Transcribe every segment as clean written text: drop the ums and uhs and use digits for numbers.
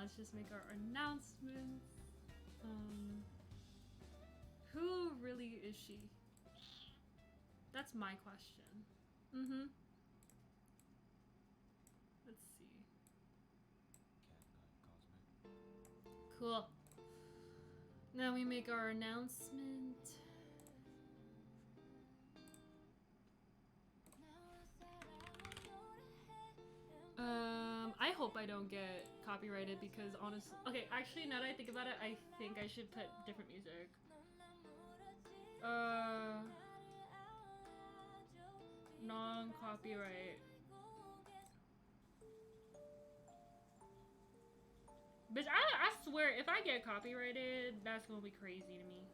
let's just make our announcements. Who really is she? That's my question. Let's see. Cool. Now we make our announcement. I hope I don't get copyrighted because honestly, okay, actually now that I think about it, I think I should put different music. Non-copyright. Bitch, I swear, if I get copyrighted, that's gonna be crazy to me.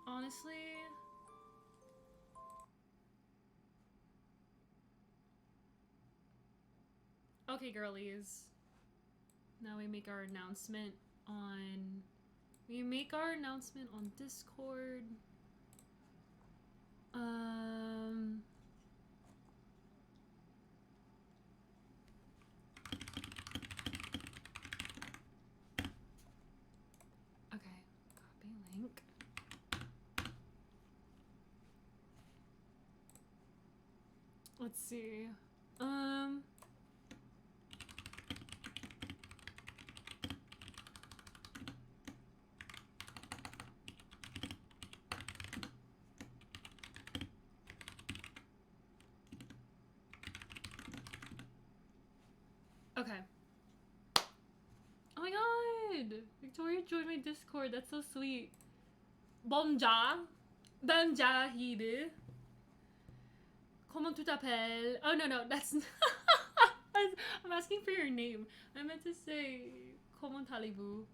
Honestly... Okay, girlies. Now we make our announcement on... We make our announcement on Discord. Okay, copy link. Let's see. Okay. Oh my god! Victoria joined my Discord. That's so sweet. Bonjour. Bonjour, Hibe. Comment tu t'appelles? Oh no, that's I'm asking for your name. I meant to say Comment allez-vous?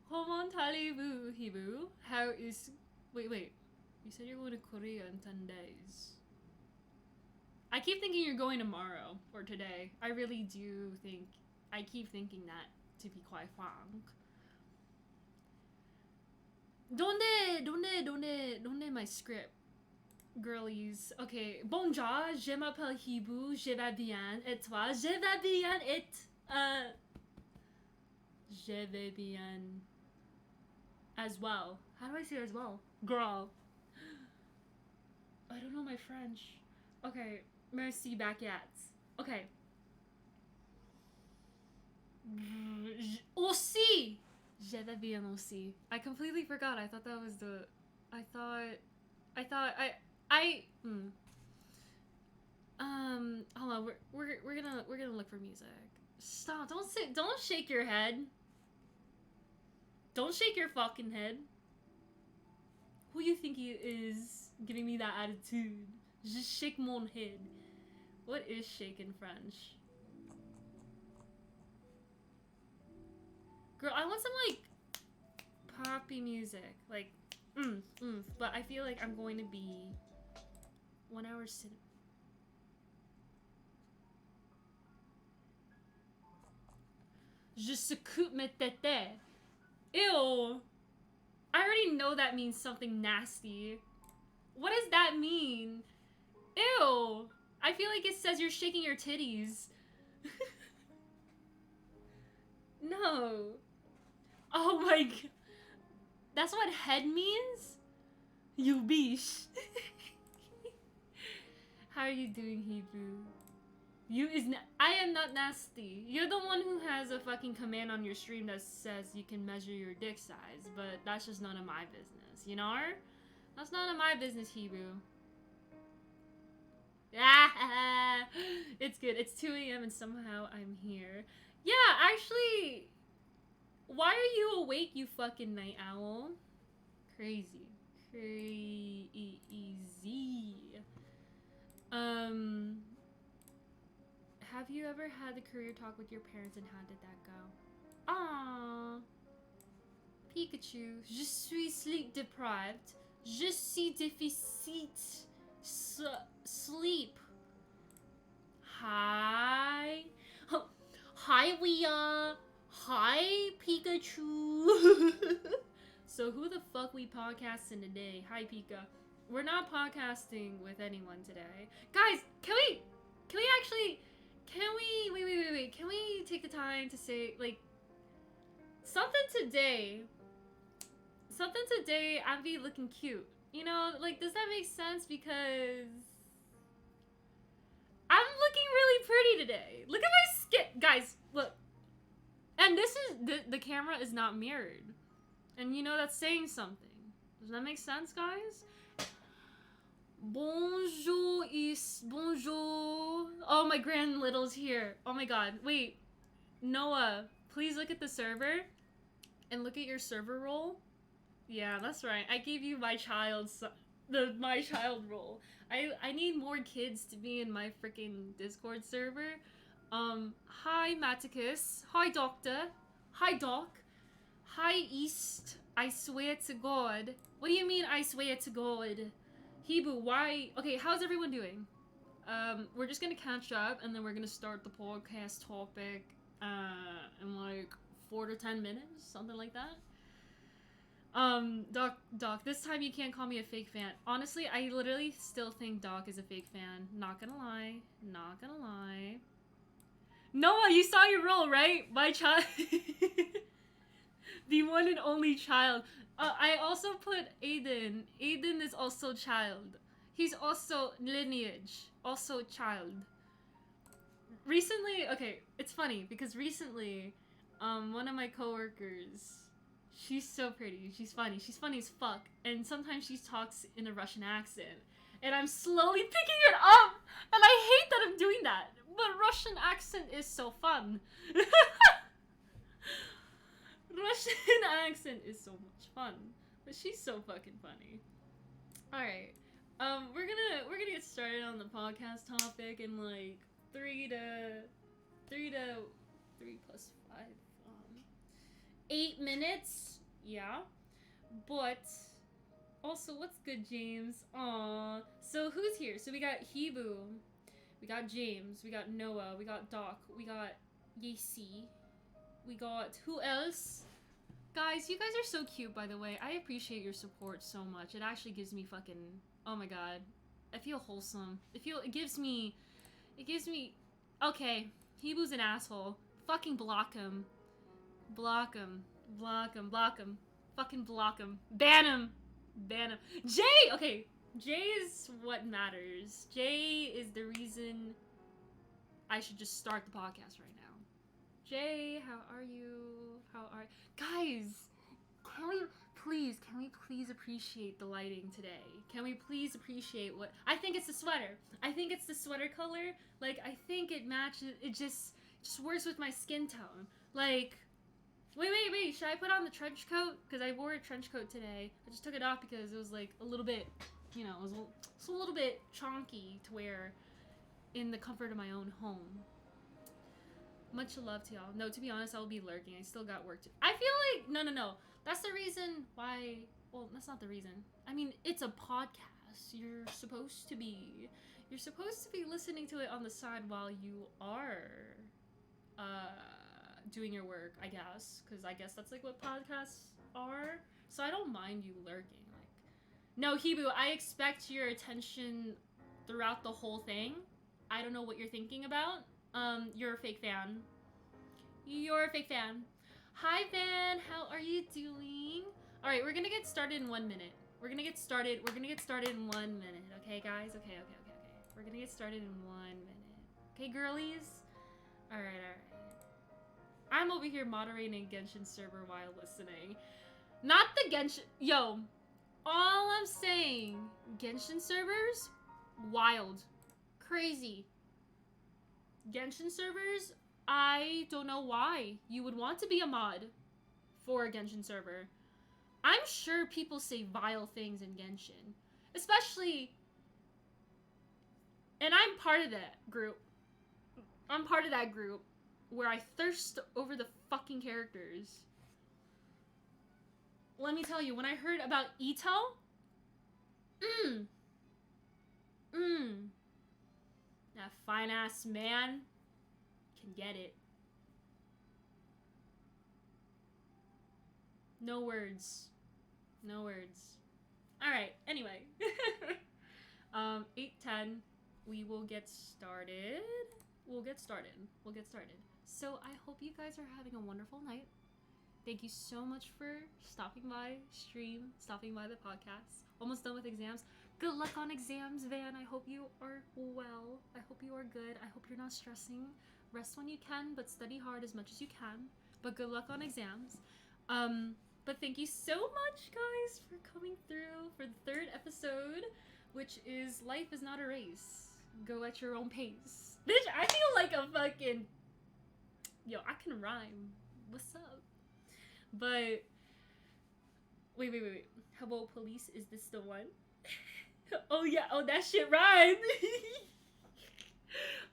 Comment allez-vous, Hibu? How is... Wait. You said you're going to Korea in 10 days. I keep thinking you're going tomorrow or today. I really do think... I keep thinking that, to be quite frank. Donde my script? Girlies. Okay. Bonjour, je m'appelle Hibu, je vais bien. Et toi? Je vais bien et... Je vais bien. As well. How do I say as well? Girl. I don't know my French. Okay. Merci, baguettes. Okay. Aussi! Je vais bien aussi. I completely forgot. I thought that was the... Hold on. We're gonna look for music. Stop. Don't shake your head. Don't shake your fucking head. Who you think he is giving me that attitude? Just shake mon head. What is shake in French? Girl, I want some, like, poppy music. Like, but I feel like I'm going to be 1 hour sitting. Je secoue mes tétés. Ew. I already know that means something nasty. What does that mean? Ew. I feel like it says you're shaking your titties. No. Oh my god. That's what head means? You bish. How are you doing, Hebrew? I am not nasty. You're the one who has a fucking command on your stream that says you can measure your dick size, but that's just none of my business, you know? That's none of my business, Hebrew. It's good. It's 2 a.m. and somehow I'm here. Yeah, actually, why are you awake, you fucking night owl? Crazy. Crazy. Have you ever had a career talk with your parents and how did that go? Aww. Pikachu. Je suis sleep deprived. Je suis déficit. Sleep. Hi. Hi, Leah. Hi, Pikachu. So who the fuck we podcasting today? Hi, Pika. we're not podcasting with anyone today. Guys, can we actually, wait, can we take the time to say, like, something today, I'm be looking cute. You know, like, does that make sense? Because I'm looking really pretty today. Look at my skin. Guys, look. And this is, the camera is not mirrored. And you know, that's saying something. Does that make sense, guys? Bonjour. Oh, my grand little's here. Oh my god. Wait. Noah, please look at the server. And look at your server role. Yeah, that's right. I gave you my child role. I need more kids to be in my freaking Discord server. Hi Maticus. Hi Doctor. Hi Doc. Hi East. I swear to God. What do you mean I swear to God? Hebu, why? Okay, how's everyone doing? We're just gonna catch up and then we're gonna start the podcast topic in like 4 to 10 minutes, something like that. Doc, this time you can't call me a fake fan. Honestly, I literally still think Doc is a fake fan. Not gonna lie. Noah, you saw your role, right? My child. The one and only child. I also put Aiden. Aiden is also child. He's also lineage. Also child. Recently, okay, it's funny because recently, one of my coworkers, she's so pretty. She's funny. She's funny as fuck. And sometimes she talks in a Russian accent. And I'm slowly picking it up. And I hate that I'm doing that. But Russian accent is so fun. Russian accent is so much fun. But she's so fucking funny. Alright. We're gonna get started on the podcast topic in like 3 plus 5 8 minutes. Yeah. But also, what's good, James? Aw. So who's here? So we got Hebu, we got James, we got Noah, we got Doc, we got Yesi, we got who else? Guys, you guys are so cute, by the way. I appreciate your support so much. It actually gives me fucking, oh my god, I feel wholesome. It gives me. Okay, Hebu's an asshole. Fucking block him. Block him. Fucking block him. Ban him. Jay! Okay, Jay is what matters. Jay is the reason I should just start the podcast right now. Jay, how are you? Guys, can we please appreciate the lighting today? Can we please appreciate what... I think it's the sweater. I think it's the sweater color. Like, I think it matches... It just works with my skin tone. Like... Wait. Should I put on the trench coat? Because I wore a trench coat today. I just took it off because it was like a little bit, you know, it was a little bit chonky to wear in the comfort of my own home. Much love to y'all. No, to be honest, I'll be lurking. I still got work to... I feel like... No. That's the reason why... Well, that's not the reason. I mean, it's a podcast. You're supposed to be listening to it on the side while you are... doing your work, I guess, because I guess that's like what podcasts are. So I don't mind you lurking. Like, no, Hebu, I expect your attention throughout the whole thing. I don't know what you're thinking about. You're a fake fan. Hi, Van. How are you doing? All right, we're gonna get started in 1 minute. We're gonna get started in 1 minute. Okay, guys. Okay. We're gonna get started in 1 minute. Okay, girlies. All right. I'm over here moderating Genshin server while listening. Not the Genshin... Yo, all I'm saying, Genshin servers, wild. Crazy. Genshin servers, I don't know why you would want to be a mod for a Genshin server. I'm sure people say vile things in Genshin. Especially... And I'm part of that group. Where I thirst over the fucking characters. Let me tell you, when I heard about Ito, that fine ass man can get it. No words. Alright, anyway. 10, we will get started. We'll get started. So I hope you guys are having a wonderful night. Thank you so much for stopping by stream, stopping by the podcast. Almost done with exams. Good luck on exams, Van. I hope you are well. I hope you are good. I hope you're not stressing. Rest when you can, but study hard as much as you can. But good luck on exams. But thank you so much, guys, for coming through for the 3rd episode, which is Life is Not a Race. Go at your own pace. Bitch, I feel like a fucking... Yo, I can rhyme. What's up? But... Wait. How about police? Is this the one? Oh, yeah. Oh, that shit rhymed.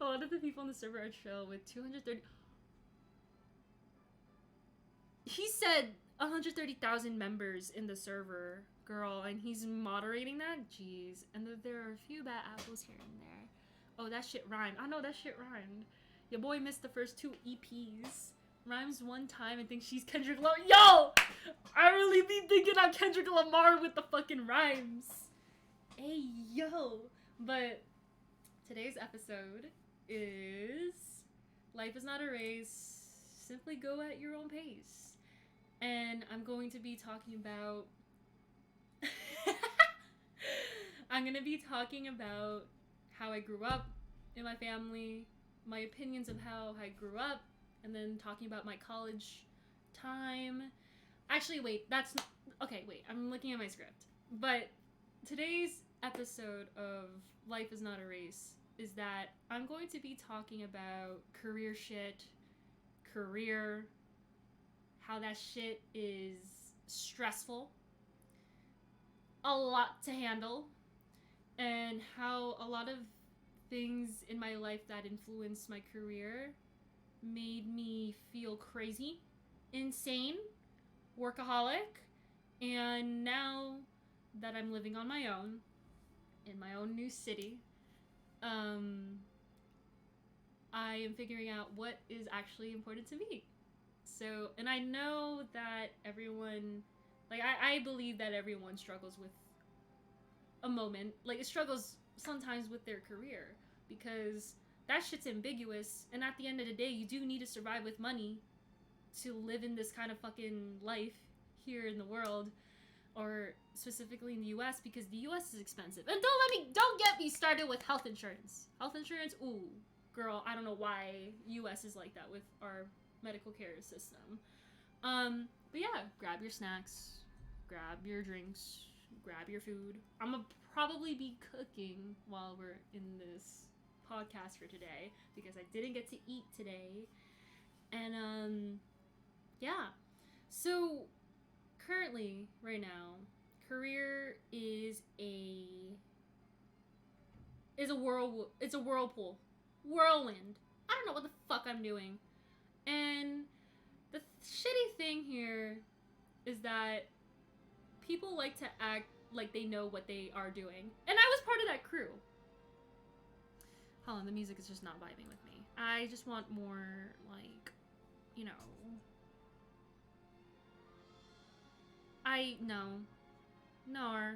A lot of the people on the server are chill with 230... He said 130,000 members in the server, girl, and he's moderating that? Jeez. And there are a few bad apples here and there. Oh, that shit rhymed. I know that shit rhymed. Your boy missed the first 2 EPs. Rhymes one time and thinks she's Kendrick Lamar. Yo! I really be thinking I'm Kendrick Lamar with the fucking rhymes. Hey, yo! But today's episode is Life is Not a Race. Simply go at your own pace. And I'm going to be talking about... I'm going to be talking about how I grew up in my family, my opinions of how I grew up, and then talking about my college time. Actually, wait, that's... Okay, wait, I'm looking at my script. But today's episode of Life is Not a Race is that I'm going to be talking about career shit, how that shit is stressful, a lot to handle, and how a lot of things in my life that influenced my career made me feel crazy, insane, workaholic, and now that I'm living on my own, in my own new city, I am figuring out what is actually important to me. So, and I know that everyone, like, I believe that everyone struggles with a moment, like, it struggles sometimes with their career, because that shit's ambiguous, and at the end of the day, you do need to survive with money to live in this kind of fucking life here in the world, or specifically in the US, because the US is expensive. And don't get me started with health insurance. Health insurance, ooh, girl, I don't know why US is like that with our medical care system. But yeah, grab your snacks, grab your drinks, grab your food. I'm gonna probably be cooking while we're in this podcast for today, because I didn't get to eat today. And yeah. So currently, right now, career is a whirlpool. Whirlwind. I don't know what the fuck I'm doing. And the shitty thing here is that people like to act like they know what they are doing. And I was part of that crew. Hold on, the music is just not vibing with me. I just want more, like, you know... No.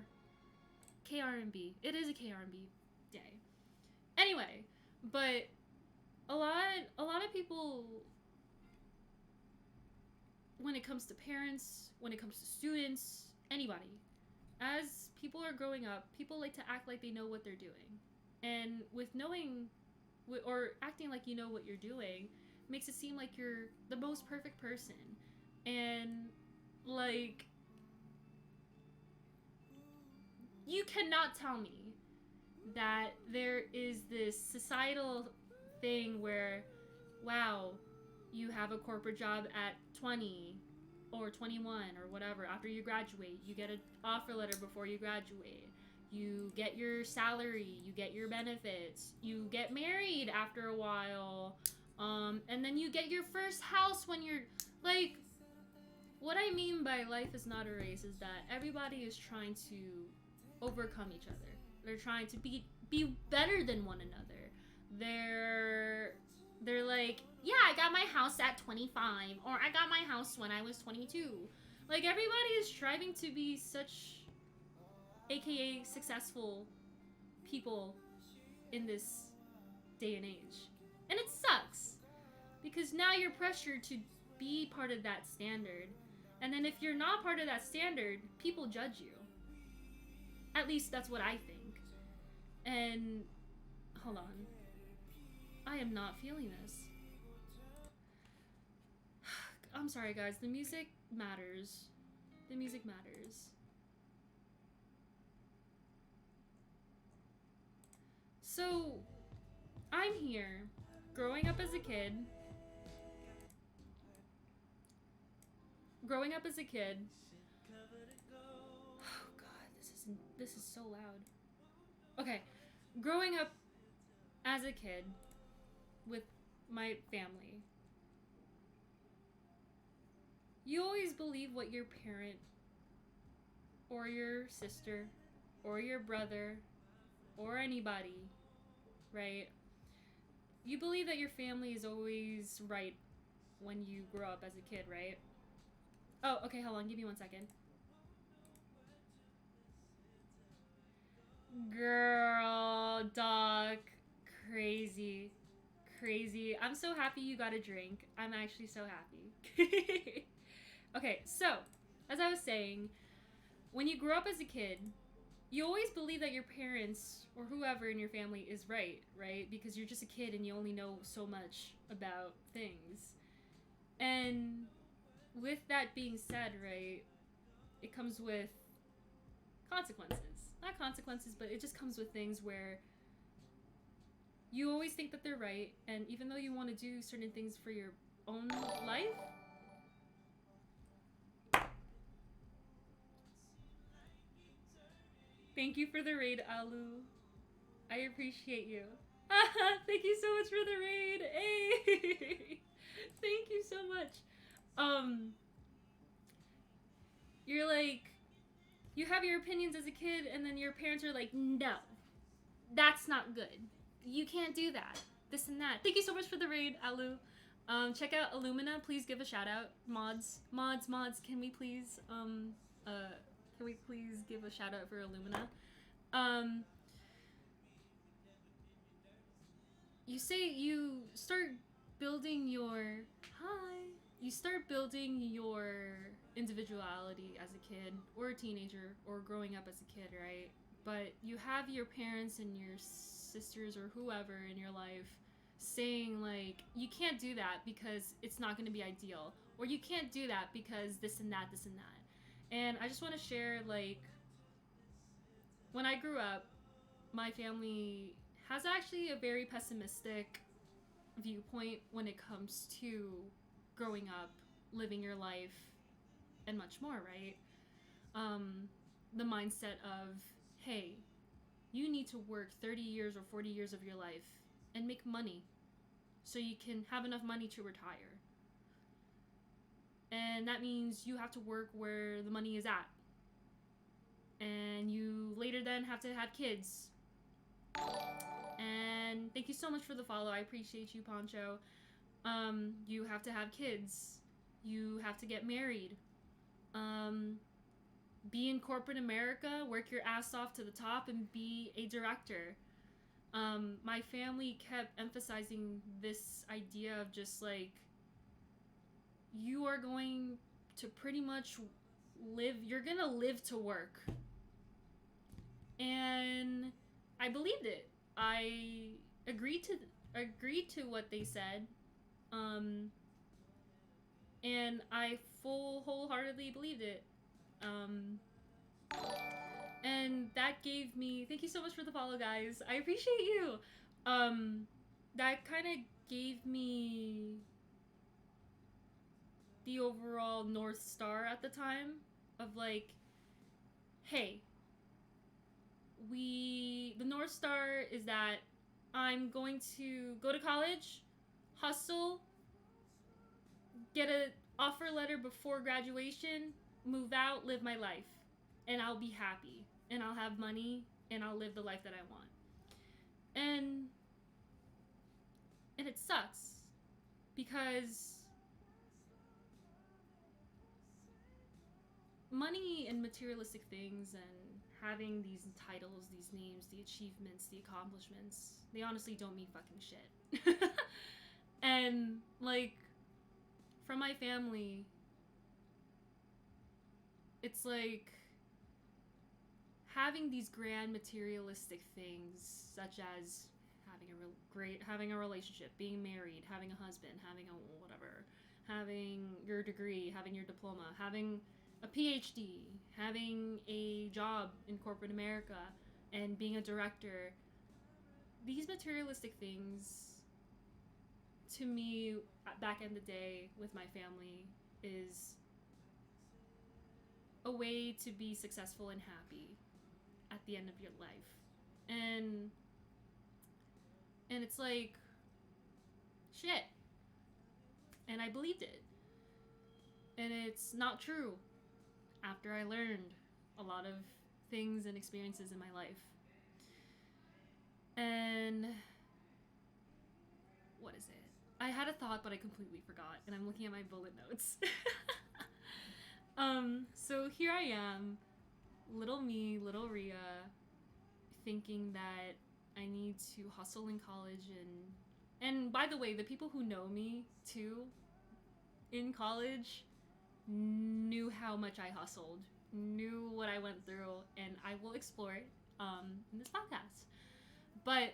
KR&B. It is a KR&B day. Anyway, but a lot of people, when it comes to parents, when it comes to students, anybody, as people are growing up, people like to act like they know what they're doing. And with knowing, or acting like you know what you're doing, makes it seem like you're the most perfect person. And, like, you cannot tell me that there is this societal thing where, wow, you have a corporate job at 20 or 21 or whatever. After you graduate, you get an offer letter before you graduate. You get your salary, you get your benefits, you get married after a while, and then you get your first house when you're, like, what I mean by life is not a race is that everybody is trying to overcome each other. They're trying to be better than one another. They're like, yeah, I got my house at 25, or I got my house when I was 22. Like, everybody is striving to be such, aka successful people in this day and age. And it sucks because now you're pressured to be part of that standard. And then if you're not part of that standard, people judge you. At least that's what I think. And hold on. I am not feeling this. I'm sorry, guys. The music matters. The music matters. So, I'm here, growing up as a kid. Oh God, this is so loud. Okay, growing up as a kid with my family. You always believe what your parent or your sister or your brother or anybody, right? You believe that your family is always right when you grow up as a kid, right? Oh, okay, hold on. Give me 1 second. Girl, dog, crazy. Crazy. I'm so happy you got a drink. I'm actually so happy. Okay, so, as I was saying, when you grow up as a kid, you always believe that your parents or whoever in your family is right? Because you're just a kid and you only know so much about things. And with that being said, right, it comes with consequences. Not consequences, but it just comes with things where you always think that they're right, and even though you want to do certain things for your own life, thank you for the raid, Alu. I appreciate you. Thank you so much for the raid. Hey, thank you so much. You're like, you have your opinions as a kid, and then your parents are like, no, that's not good. You can't do that. This and that. Thank you so much for the raid, Alu. Check out Illumina. Please give a shout out. Mods. Can we please give a shout out for Illumina? You say you start building your individuality as a kid or a teenager or growing up as a kid, right? But you have your parents and your sisters or whoever in your life saying like, you can't do that because it's not going to be ideal, or you can't do that because this and that. And I just want to share, like, when I grew up, my family has actually a very pessimistic viewpoint when it comes to growing up, living your life, and much more, right? The mindset of, hey, you need to work 30 years or 40 years of your life and make money so you can have enough money to retire. And that means you have to work where the money is at. And you later then have to have kids. And thank you so much for the follow. I appreciate you, Poncho. You have to have kids. You have to get married. Be in corporate America, work your ass off to the top, and be a director. My family kept emphasizing this idea of just like, you are going to pretty much you're gonna live to work. And I believed it. I agreed to what they said. And I wholeheartedly believed it. And that gave me, thank you so much for the follow, guys. I appreciate you. That kind of gave me the overall North Star at the time of like, hey, the North Star is that I'm going to go to college, hustle, get an offer letter before graduation, move out, live my life, and I'll be happy, and I'll have money, and I'll live the life that I want. And it sucks because money and materialistic things and having these titles, these names, the achievements, the accomplishments, they honestly don't mean fucking shit. And, like, from my family, it's like having these grand materialistic things, such as having a relationship, being married, having a husband, having a whatever, having your degree, having your diploma, having a PhD, having a job in corporate America, and being a director. These materialistic things, to me, back in the day with my family, is a way to be successful and happy at the end of your life. And it's like, shit. And I believed it. And it's not true after I learned a lot of things and experiences in my life. And what is it? I had a thought, but I completely forgot, and I'm looking at my bullet notes. So here I am, little me, little Rhea, thinking that I need to hustle in college, and by the way, the people who know me too in college knew how much I hustled, knew what I went through, and I will explore it in this podcast. But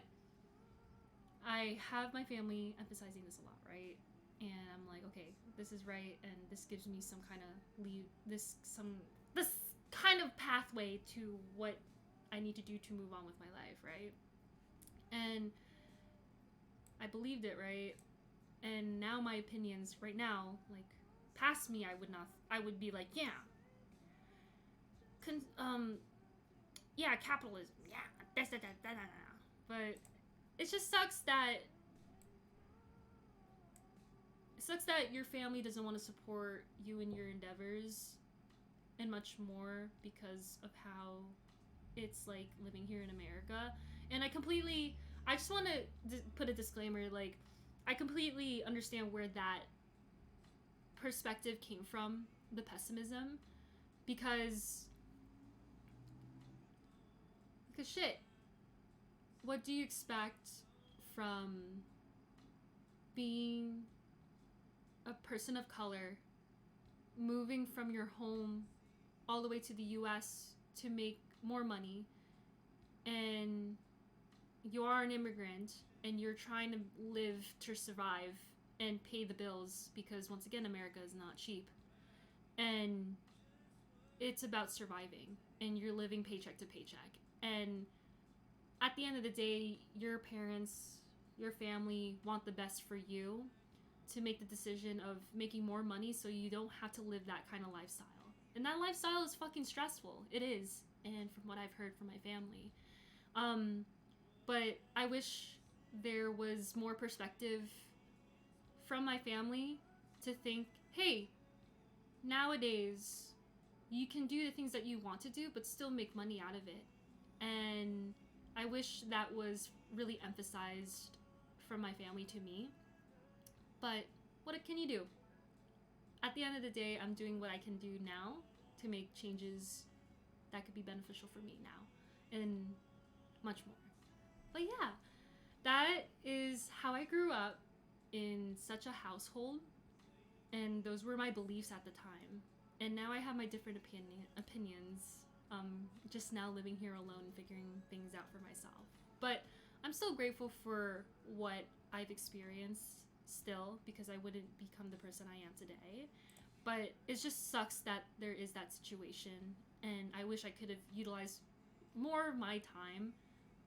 I have my family emphasizing this a lot, right? And I'm like, okay, this is right, and this gives me some kind of this kind of pathway to what I need to do to move on with my life, right? And I believed it, right? And now my opinions right now, like, past me, I would be like, yeah, yeah, capitalism, yeah, but it just sucks that your family doesn't want to support you in your endeavors and much more because of how it's like living here in America. And I just want to put a disclaimer, like, I completely understand where that perspective came from, the pessimism, because shit, what do you expect from being a person of color, moving from your home all the way to the US to make more money, and you are an immigrant and you're trying to live to survive and pay the bills, because once again, America is not cheap, and it's about surviving, and you're living paycheck to paycheck, and at the end of the day, your parents, your family want the best for you, to make the decision of making more money so you don't have to live that kind of lifestyle. And that lifestyle is fucking stressful. It is. And from what I've heard from my family. But I wish there was more perspective from my family to think, hey, nowadays you can do the things that you want to do but still make money out of it. And I wish that was really emphasized from my family to me. But what can you do? At the end of the day, I'm doing what I can do now to make changes that could be beneficial for me now, and much more. But yeah, that is how I grew up in such a household, and those were my beliefs at the time. And now I have my different opinions, just now living here alone and figuring things out for myself. But I'm still grateful for what I've experienced still, because I wouldn't become the person I am today. But it just sucks that there is that situation, and I wish I could have utilized more of my time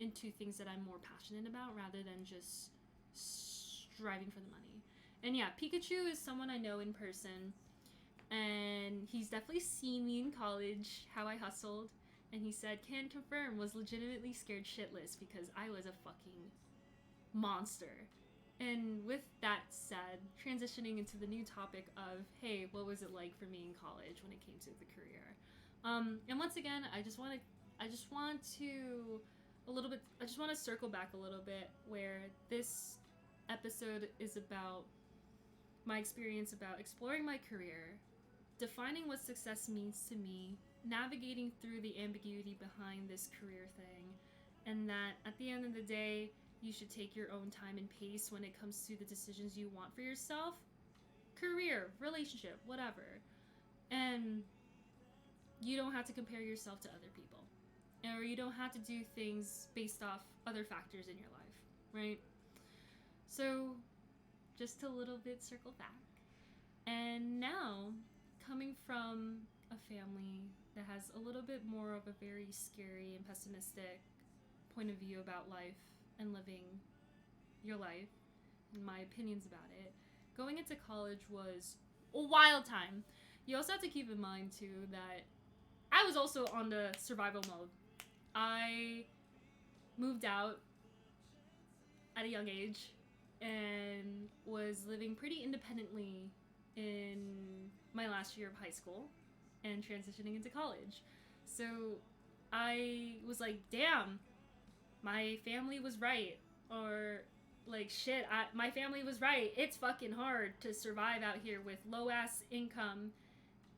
into things that I'm more passionate about rather than just striving for the money. And yeah, Pikachu is someone I know in person, and he's definitely seen me in college, how I hustled, and he said, can confirm, was legitimately scared shitless because I was a fucking monster. And with that said, transitioning into the new topic of, hey, what was it like for me in college when it came to the career? And once again, I just want to circle back a little bit, where this episode is about my experience about exploring my career, defining what success means to me, navigating through the ambiguity behind this career thing, and that at the end of the day, you should take your own time and pace when it comes to the decisions you want for yourself, career, relationship, whatever. And you don't have to compare yourself to other people, or you don't have to do things based off other factors in your life, right? So, just a little bit circle back. And now, coming from a family that has a little bit more of a very scary and pessimistic point of view about life and living your life, and my opinions about it, going into college was a wild time. You also have to keep in mind, too, that I was also on the survival mode. I moved out at a young age and was living pretty independently in my last year of high school and transitioning into college. So I was like, damn, my family was right. Or like, shit, my family was right. It's fucking hard to survive out here with low ass income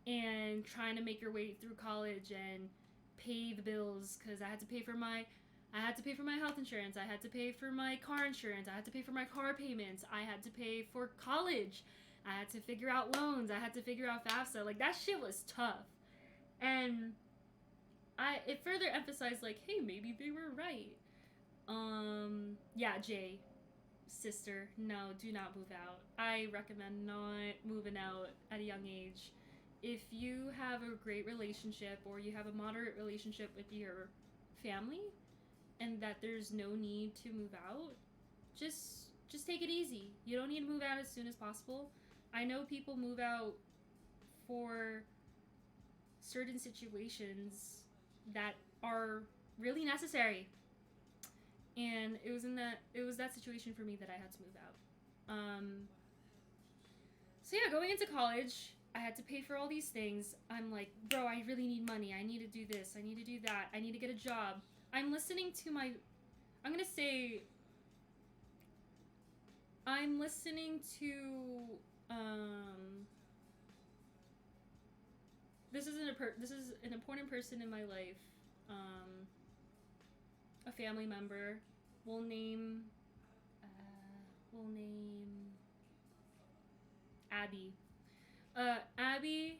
and trying to make your way through college and pay the bills, because I had to pay for my health insurance, I had to pay for my car insurance, I had to pay for my car payments, I had to pay for college, I had to figure out loans, I had to figure out FAFSA. Like, that shit was tough. And it further emphasized, like, hey, maybe they were right. Yeah, Jay, sister, no, do not move out. I recommend not moving out at a young age. If you have a great relationship, or you have a moderate relationship with your family, and that there's no need to move out, just take it easy. You don't need to move out as soon as possible. I know people move out for certain situations that are really necessary, and it was that situation for me that I had to move out. So yeah, going into college, I had to pay for all these things. I'm like, bro, I really need money. I need to do this. I need to do that. I need to get a job. I'm listening to this is an important person in my life. A family member. We'll name Abby. Abby,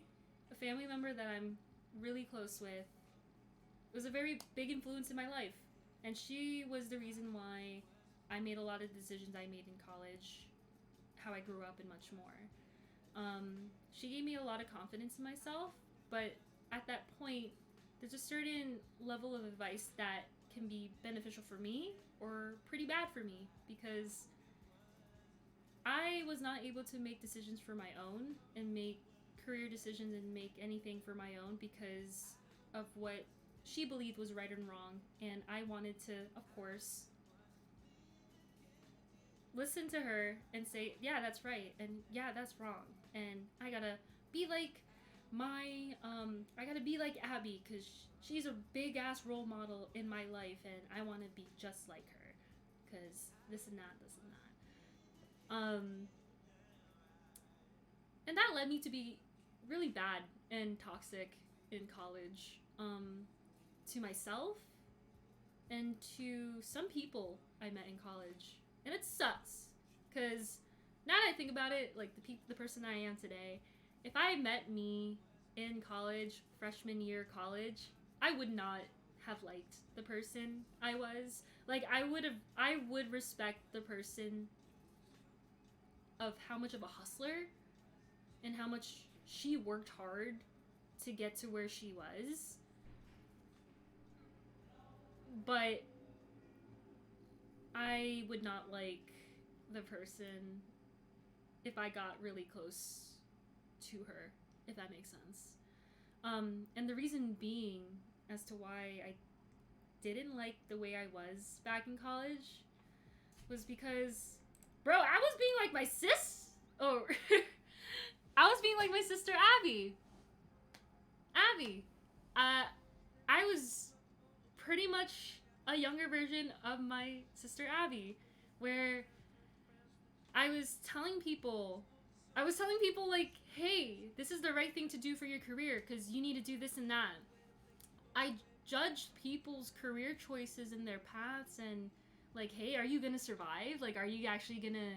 a family member that I'm really close with, was a very big influence in my life. And she was the reason why I made a lot of decisions I made in college, how I grew up, and much more. She gave me a lot of confidence in myself, but at that point, there's a certain level of advice that can be beneficial for me or pretty bad for me, because I was not able to make decisions for my own and make career decisions and make anything for my own because of what she believed was right and wrong. And I wanted to, of course, listen to her and say, yeah, that's right, and yeah, that's wrong. And I gotta be like Abby, because she's a big ass role model in my life, and I want to be just like her, because this and that. And that led me to be really bad and toxic in college, to myself and to some people I met in college. And it sucks, because now that I think about it, like, the person I am today, if I met me in college, freshman year college, I would not have liked the person I was. Like, I would respect the person of how much of a hustler and how much she worked hard to get to where she was. But I would not like the person if I got really close to her, if that makes sense. And the reason being as to why I didn't like the way I was back in college was because, bro, I was being like my sis. Oh, I was being like my sister Abby. I was pretty much a younger version of my sister Abby, where I was telling people like, hey, this is the right thing to do for your career because you need to do this and that. judge people's career choices and their paths and like, hey, are you gonna survive? Like, are you actually gonna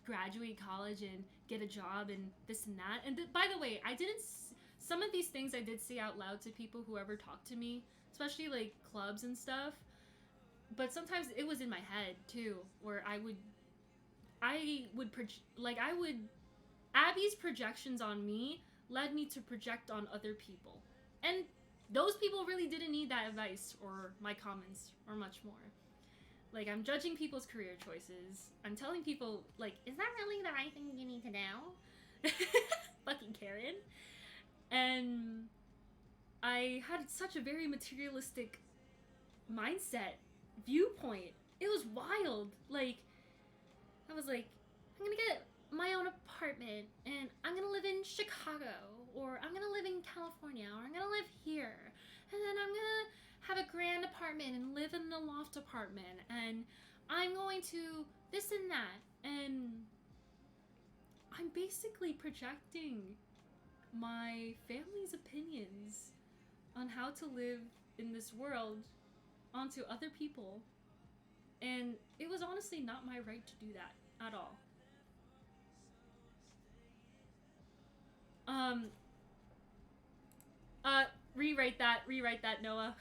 graduate college and get a job and this and that? And by the way, I didn't. Some of these things I did say out loud to people who ever talked to me, especially like clubs and stuff. But sometimes it was in my head too, where I would Abby's projections on me led me to project on other people. And those people really didn't need that advice or my comments or much more. Like, I'm judging people's career choices. I'm telling people, like, is that really the right thing you need to do? Fucking Karen. And I had such a very materialistic mindset, viewpoint. It was wild. Like, I was like, I'm gonna get my own apartment and I'm gonna live in Chicago, or I'm gonna live in California, or I'm gonna live here, and then I'm gonna have a grand apartment and live in a loft apartment, and I'm going to this and that. And I'm basically projecting my family's opinions on how to live in this world onto other people. And it was honestly not my right to do that at all. Rewrite that, Noah.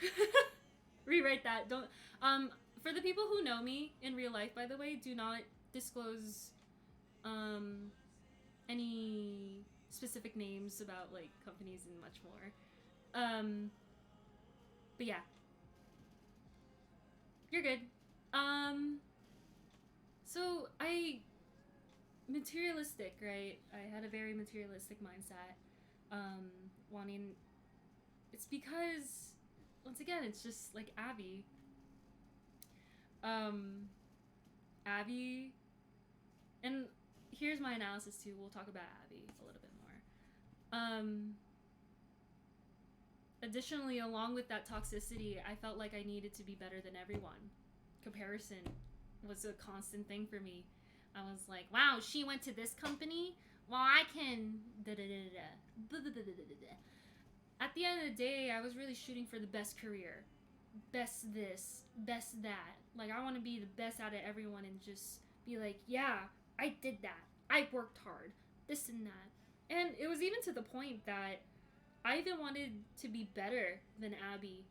Rewrite that. Don't, for the people who know me in real life, by the way, do not disclose, any specific names about, like, companies and much more. But yeah. You're good. So materialistic, right? I had a very materialistic mindset. Wanting, it's because, once again, it's just like Abby. Abby, and here's my analysis too. We'll talk about Abby a little bit more. Additionally, along with that toxicity, I felt like I needed to be better than everyone. Comparison was a constant thing for me. I was like, wow, she went to this company? Well, I can... At the end of the day, I was really shooting for the best career. Best this, best that. Like, I want to be the best out of everyone and just be like, yeah, I did that. I worked hard. This and that. And it was even to the point that I even wanted to be better than Abby.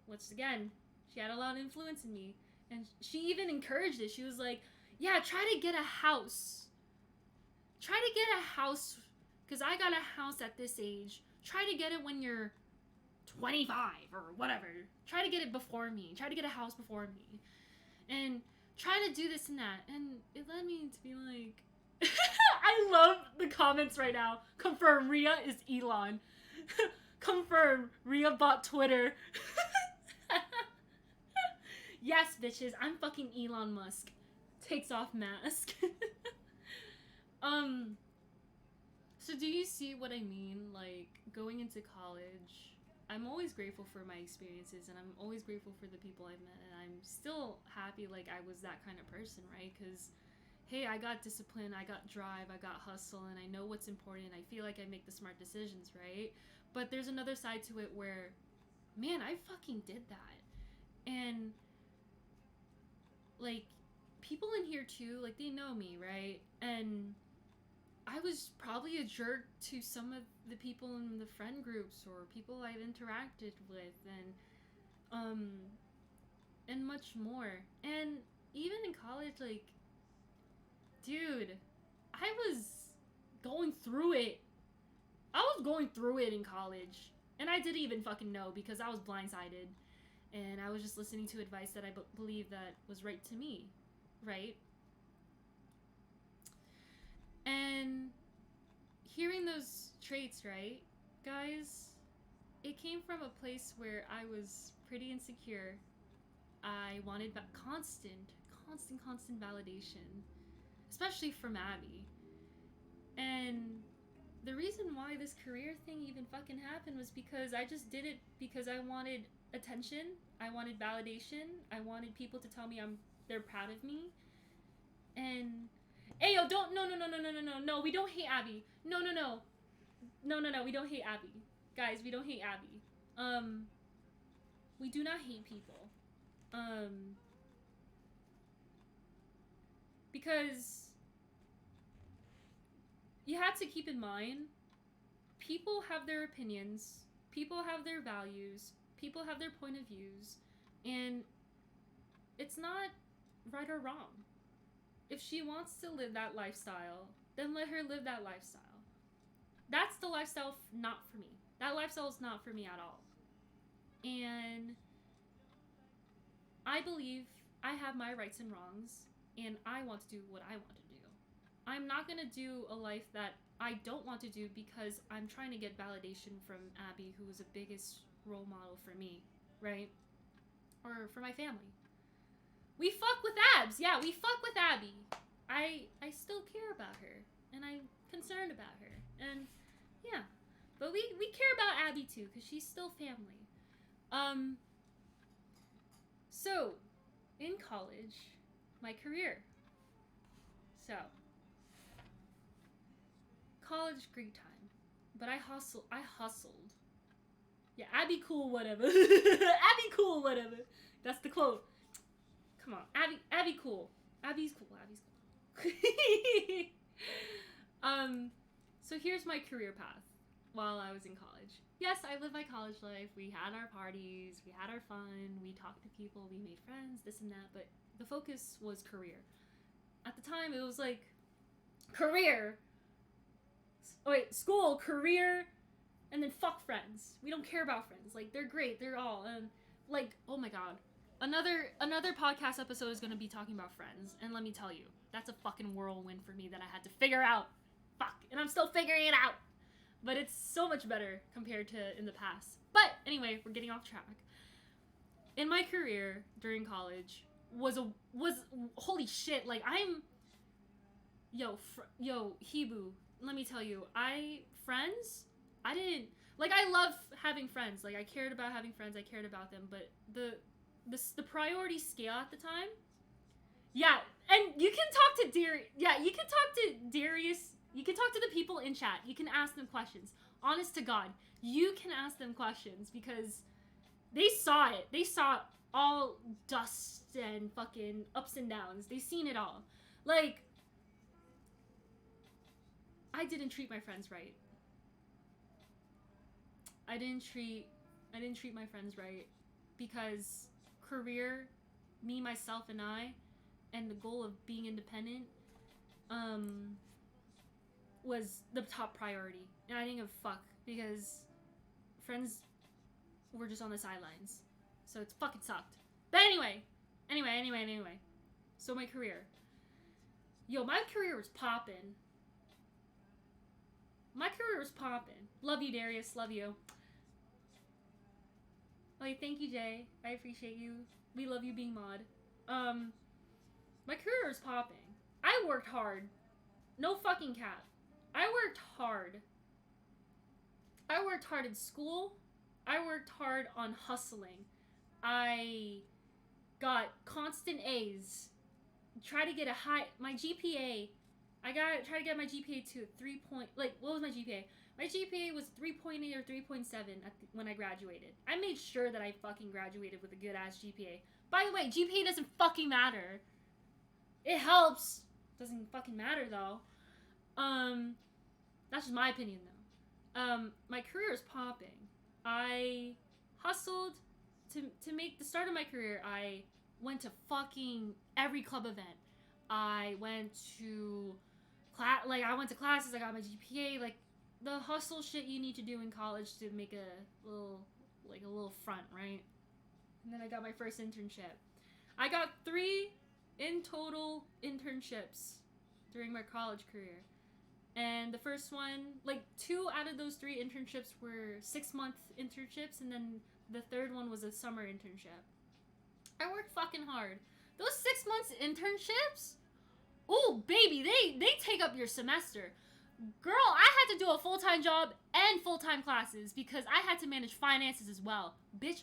Once again, she had a lot of influence in me. And she even encouraged it. She was like, yeah, try to get a house. Try to get a house. Because I got a house at this age. Try to get it when you're 25 or whatever. Try to get it before me. Try to get a house before me. And try to do this and that. And it led me to be like... I love the comments right now. Confirm, Rhea is Elon. Confirm, Rhea bought Twitter. Yes, bitches, I'm fucking Elon Musk. Takes off mask. So do you see what I mean? Like, going into college, I'm always grateful for my experiences, and I'm always grateful for the people I've met, and I'm still happy like I was that kind of person, right? Because, hey, I got discipline, I got drive, I got hustle, and I know what's important, I feel like I make the smart decisions, right? But there's another side to it where, man, I fucking did that. And, like, people in here too, like, they know me, right? And I was probably a jerk to some of the people in the friend groups or people I've interacted with, and much more. And even in college, like, dude, I was going through it. I was going through it in college. And I didn't even fucking know because I was blindsided. And I was just listening to advice that I believe that was right to me, right? And hearing those traits, right, guys, it came from a place where I was pretty insecure. I wanted constant validation, especially from Abby. And the reason why this career thing even fucking happened was because I just did it because I wanted attention, I wanted validation, I wanted people to tell me they're proud of me. And Ayo, don't, no, we don't hate Abby. No, we don't hate Abby. Guys, we don't hate Abby. We do not hate people. Because you have to keep in mind, people have their opinions, people have their values, people have their point of views, and it's not right or wrong. If she wants to live that lifestyle, then let her live that lifestyle. That's the lifestyle not for me. That lifestyle is not for me at all. And I believe I have my rights and wrongs, and I want to do what I want to do. I'm not gonna do a life that I don't want to do because I'm trying to get validation from Abby, who is the biggest role model for me, right? Or for my family. We fuck with Abs. Yeah, we fuck with Abby. I still care about her, and I'm concerned about her, and yeah, but we care about Abby too, because she's still family. So in college, my career. So college, great time, but I hustled. Yeah, Abby cool, whatever. Abby cool, whatever. That's the quote. Come on, Abby cool. Abby's cool. So here's my career path while I was in college. Yes, I lived my college life. We had our parties, we had our fun, we talked to people, we made friends, this and that, but the focus was career. At the time, it was like, career. Oh wait, school, career, and then fuck friends. We don't care about friends. Like, they're great, they're all, like, oh my god. Another podcast episode is going to be talking about friends, and let me tell you, that's a fucking whirlwind for me that I had to figure out. Fuck, and I'm still figuring it out. But it's so much better compared to in the past. But anyway, we're getting off track. In my career during college was holy shit. Like yo Hibu. Let me tell you, I love having friends. Like I cared about having friends. I cared about them. But the priority scale at the time. Yeah, and you can talk to you can talk to Darius. You can talk to the people in chat. You can ask them questions. Honest to God, you can ask them questions because they saw it. They saw all dust and fucking ups and downs. They seen it all. Like, I didn't treat my friends right. I didn't treat my friends right because career, me, myself, and I, and the goal of being independent, was the top priority. And I didn't give a fuck because friends were just on the sidelines. So it fucking sucked. But anyway. So my career. Yo, my career was popping. Love you, Darius. Love you. Like, thank you, Jay. I appreciate you. We love you being mod. My career was popping. I worked hard. No fucking cap. I worked hard. I worked hard in school. I worked hard on hustling. I got constant A's. Try to get my GPA. Try to get my GPA to 3 point, what was my GPA? My GPA was 3.8 or 3.7 when I graduated. I made sure that I fucking graduated with a good ass GPA. By the way, GPA doesn't fucking matter. It helps. Doesn't fucking matter though. That's just my opinion though. My career is popping. I hustled to make the start of my career. I went to fucking every club event. I went to classes. I got my GPA. Like the hustle shit you need to do in college to make a little front, right? And then I got my first internship. I got 3 in total internships during my college career. And the first one, 2 out of those 3 internships were 6-month internships, and then the third one was a summer internship. I worked fucking hard. Those 6 months internships, ooh, baby, they take up your semester. Girl, I had to do a full-time job and full-time classes because I had to manage finances as well. Bitch,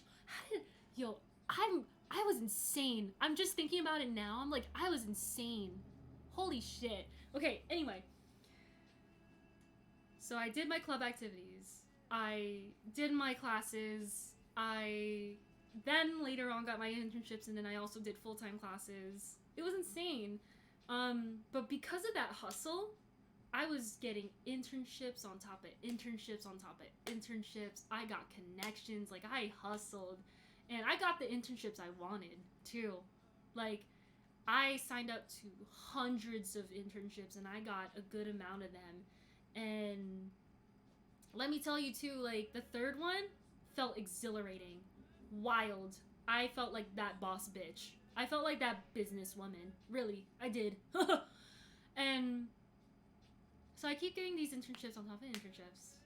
I was insane. I'm just thinking about it now. I'm like, I was insane. Holy shit. Okay, anyway. So I did my club activities. I did my classes. I then later on got my internships, and then I also did full-time classes. It was insane. But because of that hustle, I was getting internships on top of internships on top of internships. I got connections. Like, I hustled. And I got the internships I wanted, too. Like, I signed up to hundreds of internships, and I got a good amount of them. And let me tell you, too, like, the third one felt exhilarating. Wild. I felt like that boss bitch. I felt like that businesswoman. Really, I did. And so I keep getting these internships on top of internships.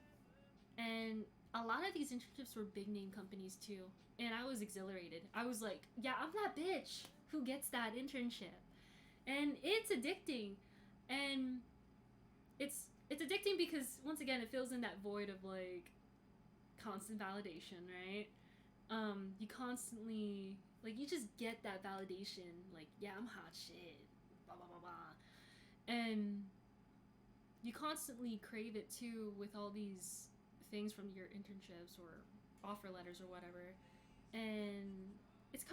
And a lot of these internships were big name companies too. And I was exhilarated. I was like, yeah, I'm that bitch who gets that internship. And it's addicting. And it's addicting because, once again, it fills in that void of like constant validation, right? You constantly, like, you just get that validation, like, yeah, I'm hot shit, blah blah blah blah. And you constantly crave it too with all these things from your internships or offer letters or whatever. And it's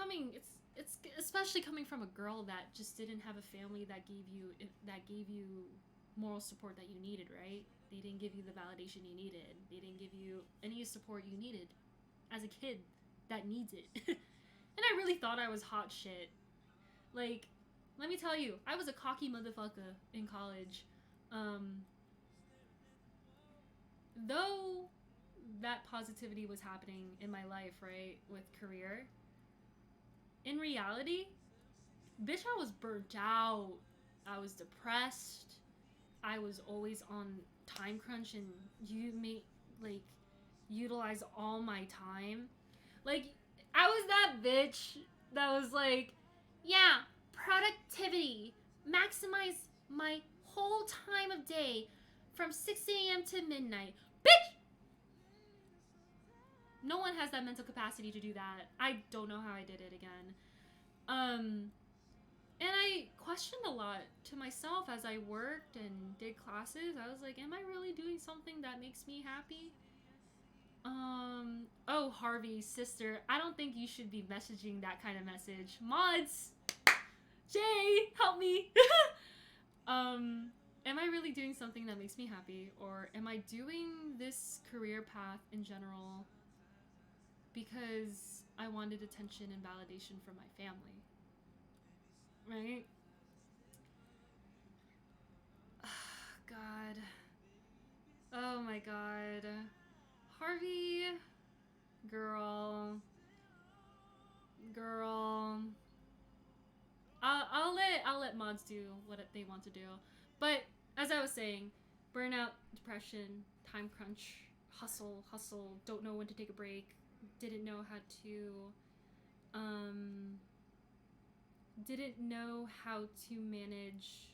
especially coming from a girl that just didn't have a family that gave you moral support that you needed, right? They didn't give you the validation you needed. They didn't give you any support you needed as a kid that needs it. And I really thought I was hot shit. Like, let me tell you, I was a cocky motherfucker in college. Though that positivity was happening in my life, right, with career, in reality, bitch, I was burnt out. I was depressed. I was always on time crunch, and you may, like, utilize all my time. Like, I was that bitch that was like, yeah, productivity, maximize my whole time of day from 6 a.m. to midnight. Bitch! No one has that mental capacity to do that. I don't know how I did it again. And I questioned a lot to myself as I worked and did classes. I was like, am I really doing something that makes me happy? Oh, Harvey, sister, I don't think you should be messaging that kind of message. Mods! Jay, help me! Am I really doing something that makes me happy? Or am I doing this career path in general because I wanted attention and validation from my family? Right? God. Oh my god. Harvey, girl. I'll let mods do what they want to do. But as I was saying, burnout, depression, time crunch, hustle, don't know when to take a break, didn't know how to manage.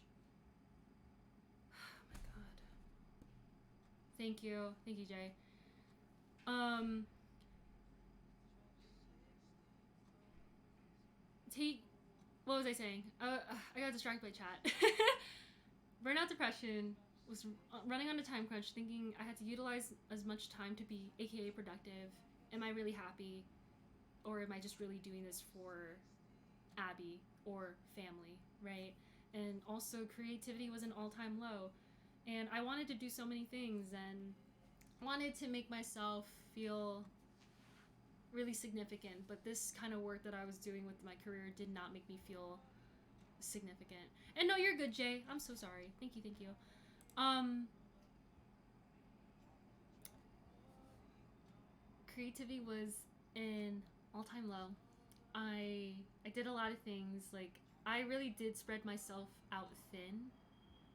Oh my god. Thank you, Jay. What was I saying? I got distracted by chat. Burnout, depression, was running on a time crunch, thinking I had to utilize as much time to be AKA productive. Am I really happy? Or am I just really doing this for Abby or family, right? And also, creativity was an all-time low. And I wanted to do so many things and wanted to make myself feel really significant, but this kind of work that I was doing with my career did not make me feel significant. And no, you're good, Jay. I'm so sorry. Thank you. Creativity was an all-time low. I did a lot of things. Like, I really did spread myself out thin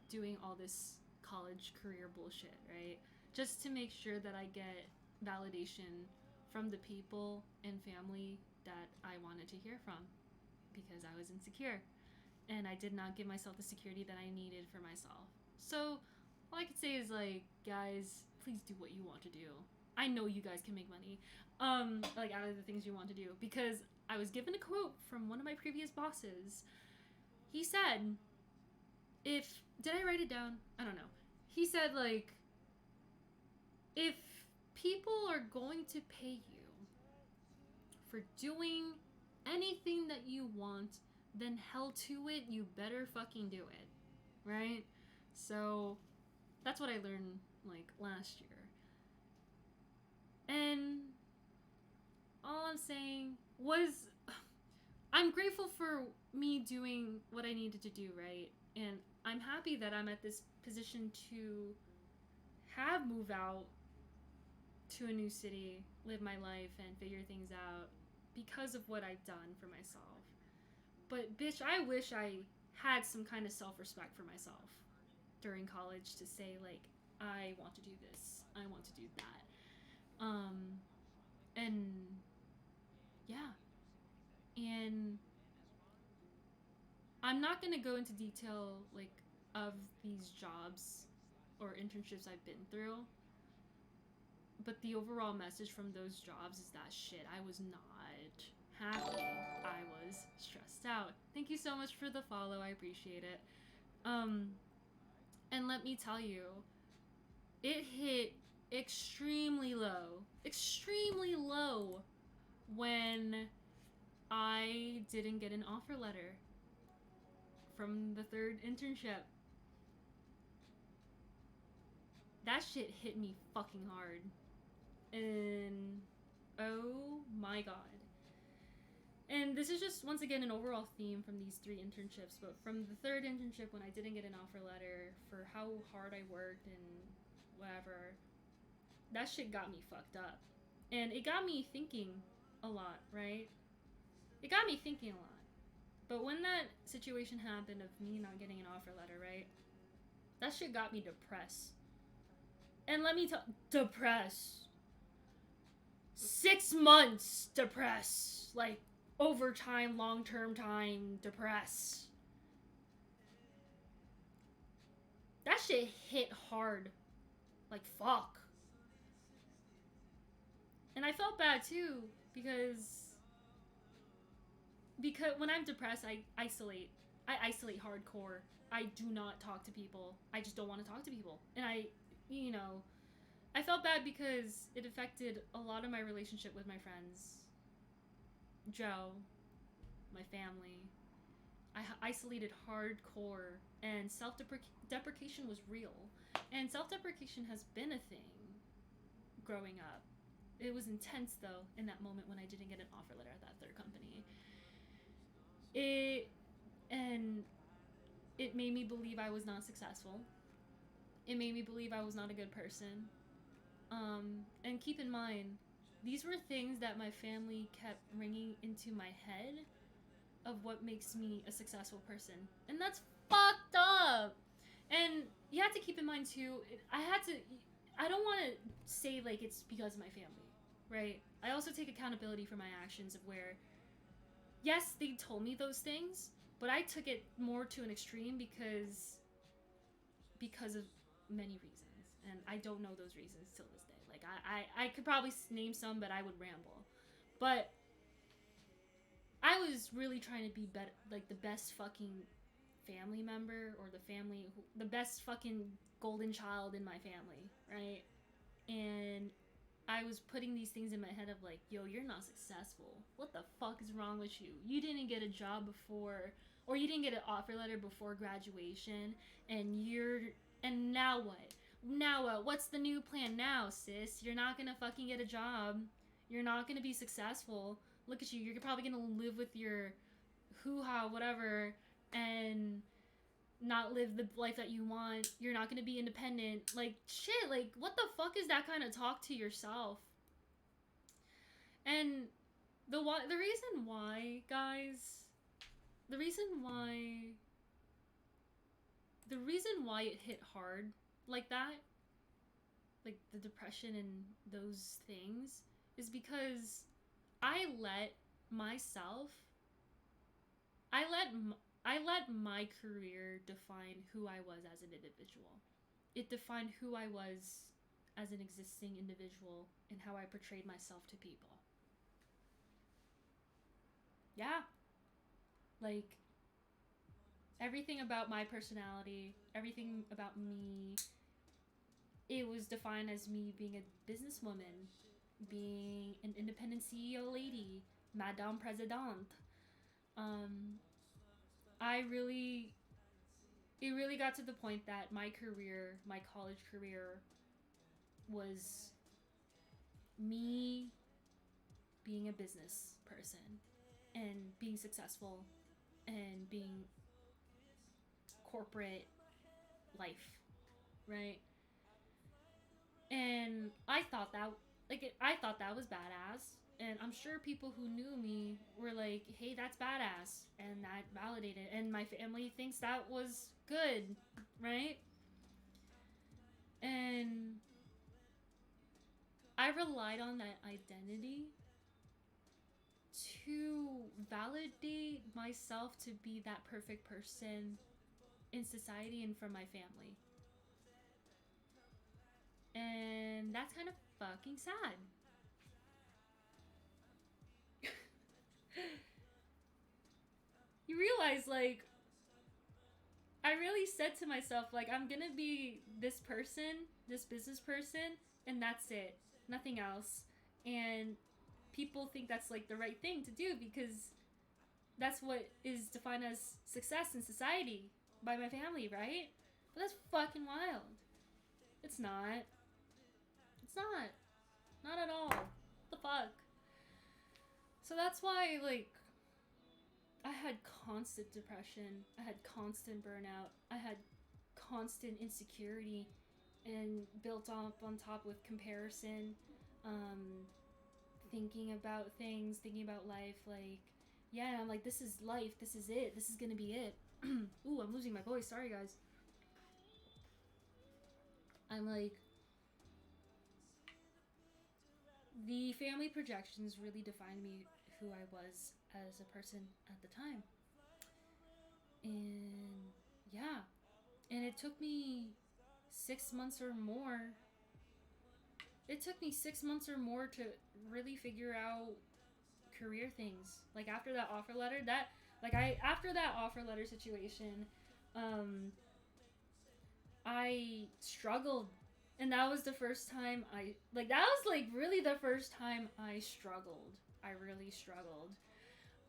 doing all this college career bullshit, right? Just to make sure that I get validation from the people and family that I wanted to hear from, because I was insecure and I did not give myself the security that I needed for myself. So all I could say is, like, guys, please do what you want to do. I know you guys can make money, like, out of the things you want to do, because I was given a quote from one of my previous bosses. He said, did I write it down? I don't know. He said, like, if people are going to pay you for doing anything that you want, then hell to it, you better fucking do it. Right? So that's what I learned like last year. And all I'm saying was I'm grateful for me doing what I needed to do, right? And I'm happy that I'm at this position to have moved out to a new city, live my life, and figure things out because of what I've done for myself. But bitch, I wish I had some kind of self-respect for myself during college to say like, I want to do this, I want to do that. And yeah. And I'm not gonna go into detail like of these jobs or internships I've been through, but the overall message from those jobs is that shit, I was not happy. I was stressed out. Thank you so much for the follow. I appreciate it. And let me tell you, it hit extremely low when I didn't get an offer letter from the third internship. That shit hit me fucking hard. And oh my god. And this is just once again an overall theme from these 3 internships, but from the third internship when I didn't get an offer letter for how hard I worked and whatever, that shit got me fucked up. And it got me thinking a lot, right? It got me thinking a lot. But when that situation happened of me not getting an offer letter, right? That shit got me depressed. And let me tell, depressed. 6 months depressed. Like, overtime, long-term time, depressed. That shit hit hard. Like, fuck. And I felt bad, too, because when I'm depressed, I isolate. I isolate hardcore. I do not talk to people. I just don't want to talk to people. And I felt bad because it affected a lot of my relationship with my friends. Joe, my family. I isolated hardcore, and self-deprecation was real. And self-deprecation has been a thing growing up. It was intense, though, in that moment when I didn't get an offer letter at that third company. It made me believe I was not successful. It made me believe I was not a good person. And keep in mind, these were things that my family kept ringing into my head of what makes me a successful person. And that's fucked up! And you have to keep in mind, too, I don't want to say, like, it's because of my family, right? I also take accountability for my actions of where, yes, they told me those things, but I took it more to an extreme because of many reasons. And I don't know those reasons till this day. Like, I could probably name some, but I would ramble. But I was really trying to be like the best fucking family member, or the best fucking golden child in my family, right? And I was putting these things in my head of like, yo, you're not successful. What the fuck is wrong with you? You didn't get a job before, or you didn't get an offer letter before graduation, and now what? Now what? What's the new plan now, sis? You're not gonna fucking get a job. You're not gonna be successful. Look at you. You're probably gonna live with your hoo-ha, whatever, and not live the life that you want. You're not gonna be independent. Like, shit, like, what the fuck is that kind of talk to yourself? And the reason why, guys, the reason why it hit hard like that, like the depression and those things, is because I let my career define who I was as an individual. It defined who I was as an existing individual and how I portrayed myself to people. Yeah. Like, everything about my personality, everything about me, it was defined as me being a businesswoman, being an independent CEO lady, Madame President. Um, I really, it really got to the point that my career, my college career, was me being a business person and being successful and being corporate life, right? And I thought that was badass. And I'm sure people who knew me were like, "Hey, that's badass," and that validated. And my family thinks that was good, right? And I relied on that identity to validate myself to be that perfect person in society and from my family. And that's kind of fucking sad. You realize, like, I really said to myself, like, I'm gonna be this person, this business person, and that's it. Nothing else. And people think that's, like, the right thing to do because that's what is defined as success in society by my family, right? But that's fucking wild. It's not. It's not. Not at all. What the fuck? So that's why, like, I had constant depression. I had constant burnout. I had constant insecurity and built up on top with comparison, um, thinking about things, thinking about life. Like, yeah, I'm like, this is life. This is it. This is gonna be it. Ooh, I'm losing my voice. Sorry, guys. I'm like, the family projections really defined me who I was as a person at the time. And yeah, and it took me 6 months or more. It took me 6 months or more to really figure out career things. Like after that offer letter, after that offer letter situation, um, I struggled, and that was the first time that was like really the first time I struggled. I really struggled.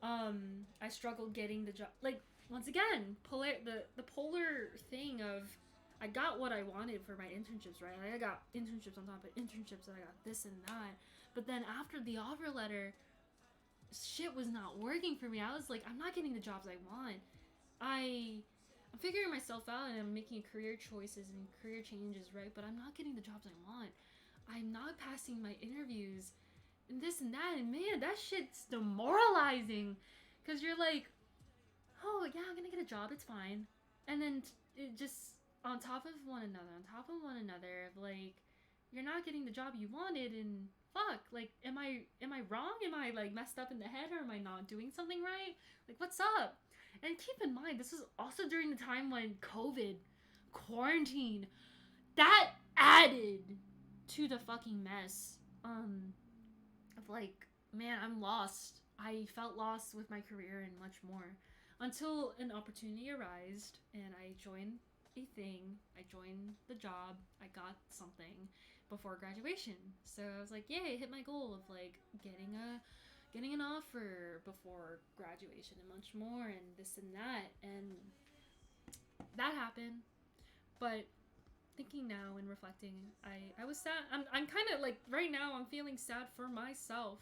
I struggled getting the job. Like once again, the polar thing of I got what I wanted for my internships, right? Like I got internships on top of internships, and I got this and that. But then after the offer letter, shit was not working for me. I was like, I'm not getting the jobs I want. I'm figuring myself out and I'm making career choices and career changes, right? But I'm not getting the jobs I want. I'm not passing my interviews and this and that. And man, that shit's demoralizing. Because you're like, oh, yeah, I'm going to get a job. It's fine. And then it just on top of one another, like, you're not getting the job you wanted and fuck, like, am I wrong? Am I like messed up in the head, or am I not doing something right? Like, what's up? And keep in mind, this was also during the time when COVID, quarantine, that added to the fucking mess. Of like, man, I'm lost. I felt lost with my career and much more. Until an opportunity arose and I joined a thing. I joined the job. I got something before graduation. So I was like, yay, I hit my goal of like getting an offer before graduation and much more and this and that. And that happened. But thinking now and reflecting, I was sad. I'm kind of like right now I'm feeling sad for myself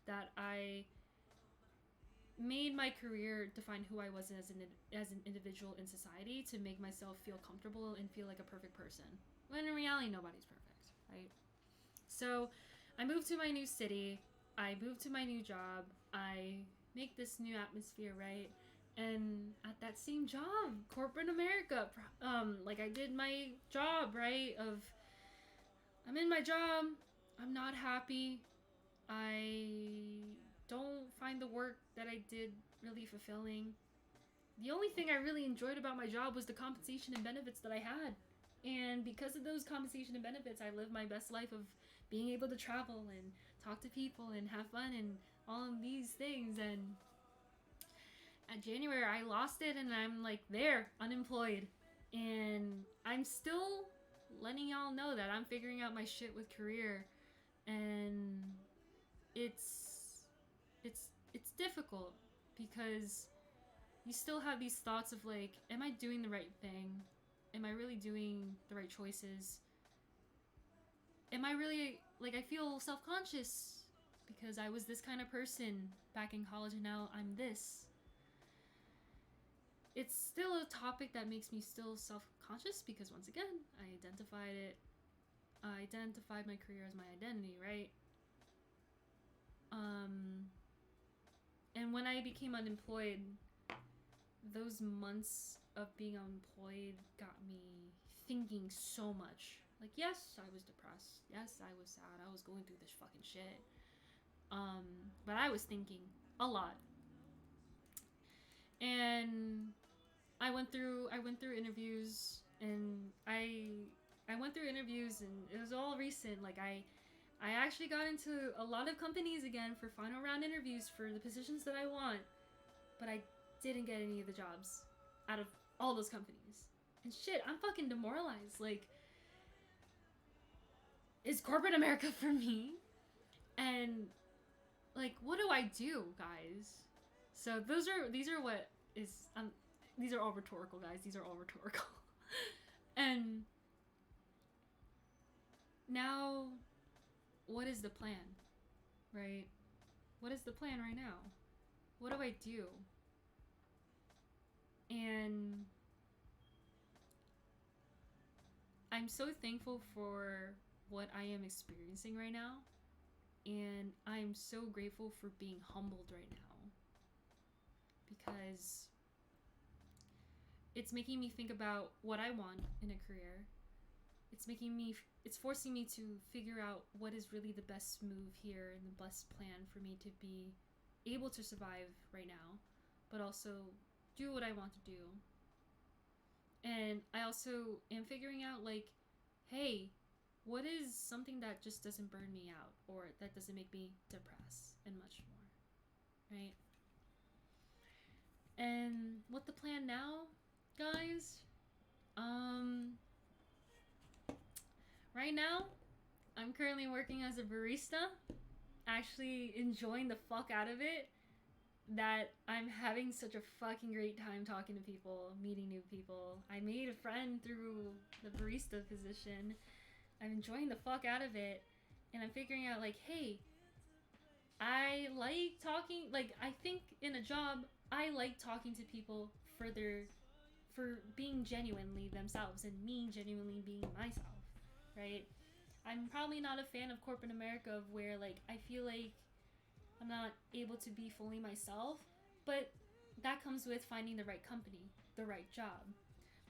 that I made my career define who I was as an individual in society to make myself feel comfortable and feel like a perfect person. When in reality, nobody's perfect, right? So, I moved to my new city. I moved to my new job. I make this new atmosphere, right? And at that same job, corporate America, like I did my job, right? Of I'm in my job. I'm not happy. I don't find the work that I did really fulfilling. The only thing I really enjoyed about my job was the compensation and benefits that I had. And because of those compensation and benefits, I lived my best life of being able to travel and talk to people and have fun and all of these things. And at January, I lost it and I'm like there, unemployed. And I'm still letting y'all know that I'm figuring out my shit with career. And it's it's difficult because you still have these thoughts of like, am I doing the right thing? Am I really doing the right choices? Am I really, like, I feel self-conscious because I was this kind of person back in college and now I'm this. It's still a topic that makes me still self-conscious because once again, I identified my career as my identity, right? And when I became unemployed, those months of being unemployed got me thinking so much. Like, yes, I was depressed. Yes, I was sad. I was going through this fucking shit. But I was thinking a lot. And I went through interviews, and I went through interviews, and it was all recent. Like, I actually got into a lot of companies again for final round interviews for the positions that I want, but I didn't get any of the jobs out of all those companies. And shit, I'm fucking demoralized. Like, is corporate America for me? And like, what do I do, guys? So these are what is these are all rhetorical, guys. These are all rhetorical. And now, what is the plan, right? What is the plan right now? What do I do? And I'm so thankful for what I am experiencing right now. And I'm so grateful for being humbled right now. Because it's making me think about what I want in a career. It's forcing me to figure out what is really the best move here and the best plan for me to be able to survive right now, but also do what I want to do. And I also am figuring out, like, hey, what is something that just doesn't burn me out or that doesn't make me depressed, and much more, right? And what the plan now, guys? Right now, I'm currently working as a barista, actually enjoying the fuck out of it, that I'm having such a fucking great time talking to people, meeting new people. I made a friend through the barista position. I'm enjoying the fuck out of it, and I'm figuring out, like, hey, I like talking, like, I think in a job, I like talking to people for being genuinely themselves and me genuinely being myself, right? I'm probably not a fan of corporate America, of where, like, I feel like I'm not able to be fully myself, but that comes with finding the right company, the right job.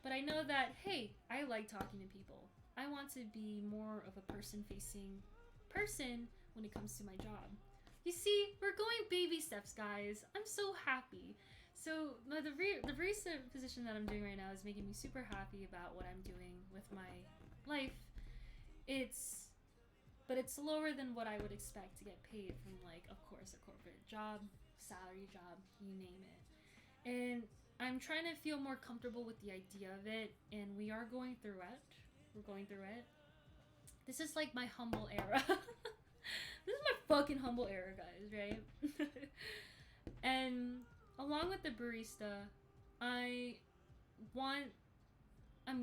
But I know that, hey, I like talking to people. I want to be more of a person-facing person when it comes to my job. You see, we're going baby steps, guys. I'm so happy. So the barista position that I'm doing right now is making me super happy about what I'm doing with my life. But it's lower than what I would expect to get paid from, like, of course, a corporate job, salary job, you name it. And I'm trying to feel more comfortable with the idea of it, and we are going through it. We're going through it. This is like my humble era. This is my fucking humble era, guys, right? And along with the barista, I'm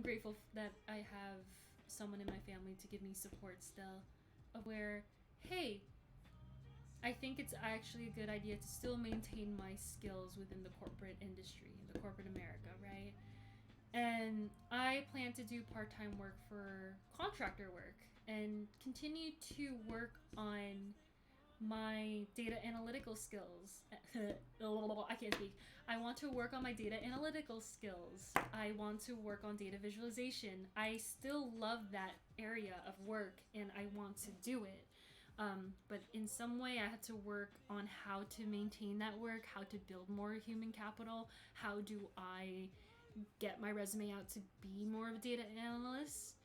grateful that I have someone in my family to give me support still, of where, hey, I think it's actually a good idea to still maintain my skills within the corporate industry, the corporate America, right? And I plan to do part-time work for contractor work and continue to work on my data analytical skills. I can't speak. I want to work on my data analytical skills. I want to work on data visualization. I still love that area of work and I want to do it. But in some way I had to work on how to maintain that work, how to build more human capital, how do I get my resume out to be more of a data analyst.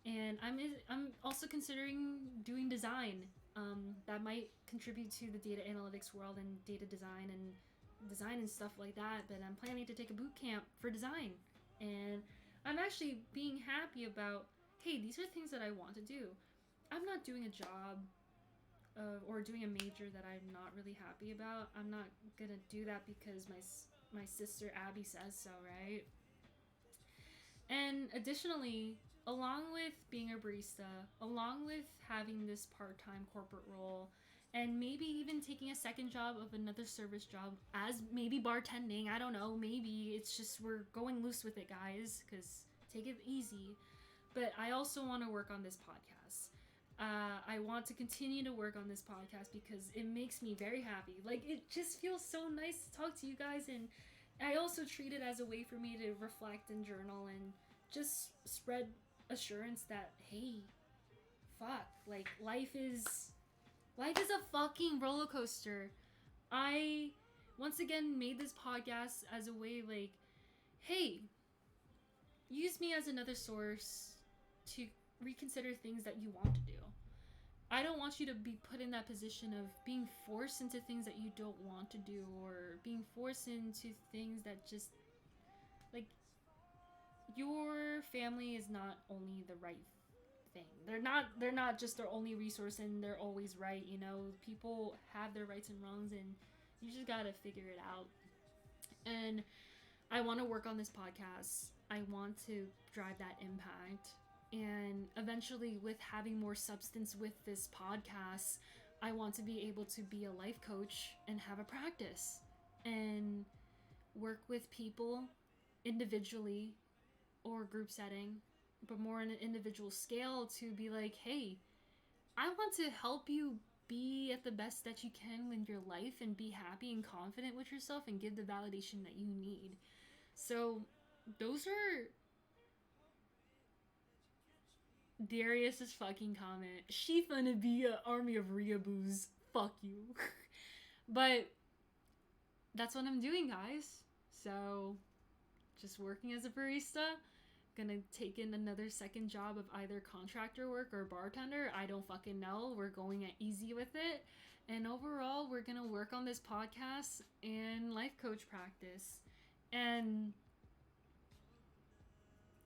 And I'm also considering doing design. That might contribute to the data analytics world and data design and stuff like that. But I'm planning to take a boot camp for design, and I'm actually being happy about, hey, these are things that I want to do. I'm not doing a job or doing a major that I'm not really happy about. I'm not gonna do that because my sister Abby says so, right? And additionally, along with being a barista, along with having this part-time corporate role, and maybe even taking a second job of another service job as maybe bartending, I don't know, maybe it's just we're going loose with it, guys, because take it easy. But I also want to work on this podcast. I want to continue to work on this podcast because it makes me very happy. Like, it just feels so nice to talk to you guys, and I also treat it as a way for me to reflect and journal and just spread assurance that, hey, fuck, like, life is a fucking roller coaster. I once again made this podcast as a way, like, hey, use me as another source to reconsider things that you want to do. I don't want you to be put in that position of being forced into things that you don't want to do, or being forced into things that just, like, your family is not only the right thing. They're not just their only resource and they're always right, you know. People have their rights and wrongs, and you just got to figure it out. And I want to work on this podcast. I want to drive that impact. And eventually, with having more substance with this podcast, I want to be able to be a life coach and have a practice and work with people individually or group setting, but more on an individual scale, to be like, hey, I want to help you be at the best that you can in your life and be happy and confident with yourself and give the validation that you need. So those are Darius's fucking comment. She finna be an army of Riaboos. Fuck you. But that's what I'm doing, guys. So just working as a barista. Gonna take in another second job of either contractor work or bartender. I don't fucking know. We're going at easy with it. And overall, we're gonna work on this podcast and life coach practice. And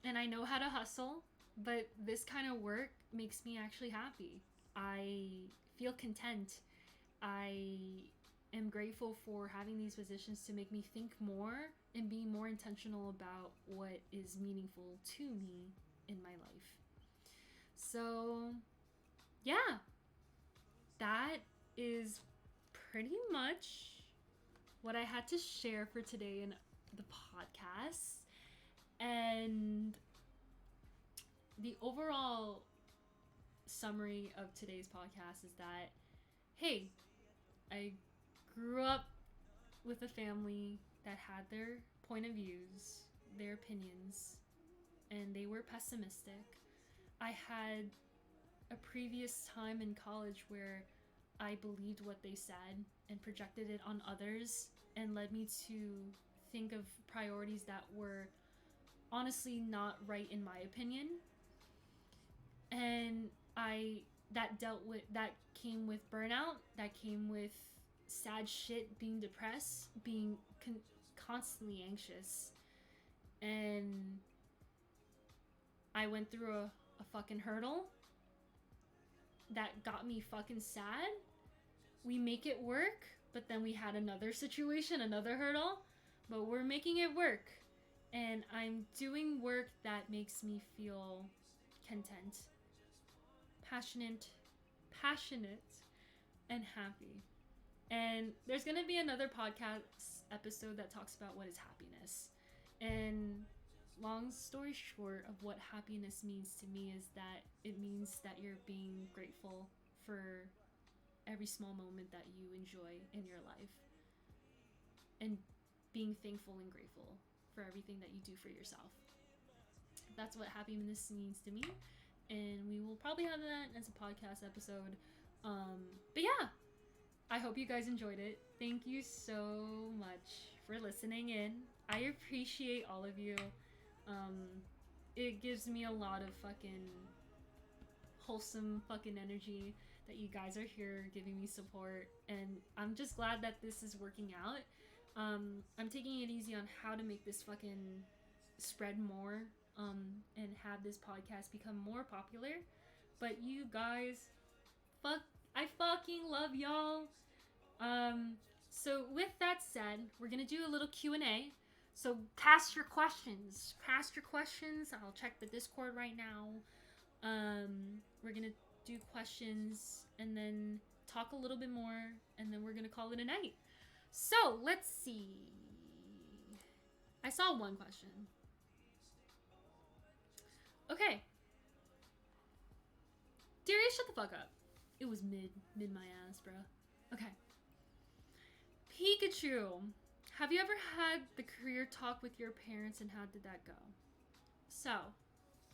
I know how to hustle, but this kind of work makes me actually happy. I feel content. I am grateful for having these positions to make me think more and be more intentional about what is meaningful to me in my life. So, yeah, that is pretty much what I had to share for today in the podcast. And the overall summary of today's podcast is that, hey, I grew up with a family that had their point of views, their opinions, and they were pessimistic. I had a previous time in college where I believed what they said and projected it on others, and led me to think of priorities that were honestly not right in my opinion. And that came with burnout, that came with sad shit, being depressed, being constantly anxious. And I went through a fucking hurdle that got me fucking sad. We make it work, but then we had another situation, another hurdle, but we're making it work. And I'm doing work that makes me feel content, passionate, and happy. And there's going to be another podcast episode that talks about what is happiness. And long story short of what happiness means to me is that it means that you're being grateful for every small moment that you enjoy in your life, and being thankful and grateful for everything that you do for yourself. That's what happiness means to me, and we will probably have that as a podcast episode. But yeah, I hope you guys enjoyed it. Thank you so much for listening in. I appreciate all of you. It gives me a lot of fucking wholesome fucking energy that you guys are here giving me support, and I'm just glad that this is working out. I'm taking it easy on how to make this fucking spread more, and have this podcast become more popular. But you guys, fuck, I fucking love y'all. So with that said, we're gonna do a little Q&A. So cast your questions. Cast your questions. I'll check the Discord right now. We're gonna do questions and then talk a little bit more, and then we're gonna call it a night. So let's see. I saw one question. Okay. Darius, shut the fuck up. It was mid my ass, bro. Okay. Pikachu, have you ever had the career talk with your parents, and how did that go? So,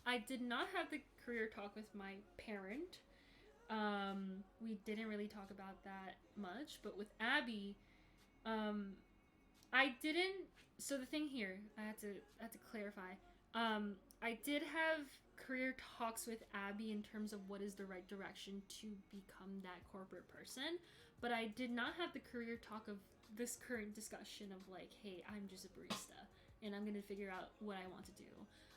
I did not have the career talk with my parent. We didn't really talk about that much, but with Abby, I didn't. So the thing here, I had to clarify. I did have career talks with Abby in terms of what is the right direction to become that corporate person, but I did not have the career talk of this current discussion of like, hey, I'm just a barista and I'm gonna figure out what I want to do.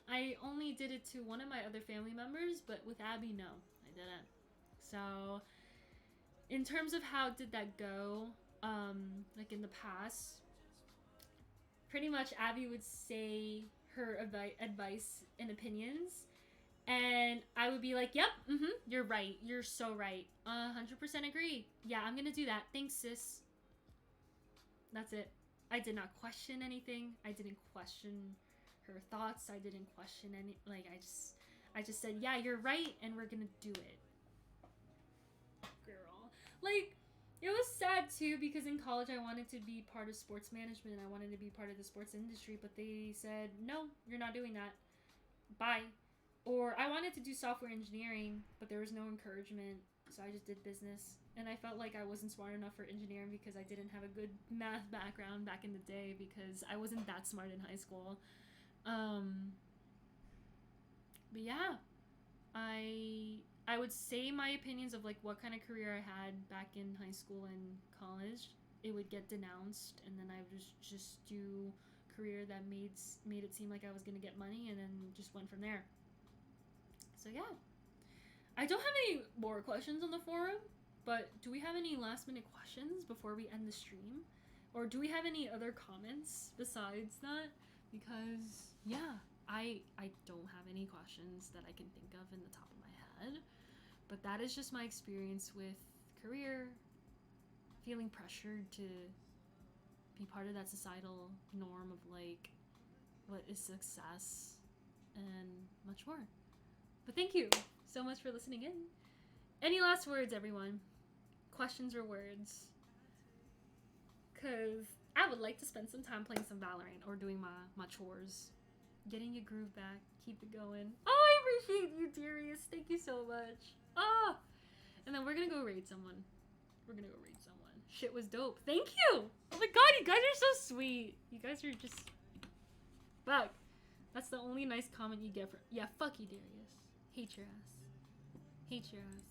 I only did it to one of my other family members, but with Abby, no, I didn't. So in terms of how did that go, like in the past, pretty much Abby would say her advice and opinions, and I would be like, yep, you're right, you're so right, 100% agree, yeah, I'm gonna do that, thanks sis. That's it. I did not question anything. I didn't question her thoughts. I didn't question any, like, I just said, yeah, you're right, and we're gonna do it. Girl. Like, it was sad too, because in college I wanted to be part of sports management. I wanted to be part of the sports industry, but they said, no, you're not doing that. Bye. Or I wanted to do software engineering, but there was no encouragement, so I just did business. And I felt like I wasn't smart enough for engineering because I didn't have a good math background back in the day, because I wasn't that smart in high school. But yeah, I would say my opinions of like what kind of career I had back in high school and college. It would get denounced, and then I would just do career that made it seem like I was gonna get money, and then just went from there. So yeah, I don't have any more questions on the forum, but do we have any last minute questions before we end the stream? Or do we have any other comments besides that? Because yeah, I don't have any questions that I can think of in the top of my head. But that is just my experience with career, feeling pressured to be part of that societal norm of like what is success and much more. But thank you so much for listening in. Any last words, everyone? Questions or words? Because I would like to spend some time playing some Valorant or doing my chores. Getting your groove back. Keep it going. Oh, I appreciate you, Darius. Thank you so much. Oh! And then we're gonna go raid someone. Shit was dope. Thank you! Oh my god, you guys are so sweet. You guys are just... Fuck. That's the only nice comment you get from... Yeah, fuck you, Darius. Hate your ass. Hate your ass.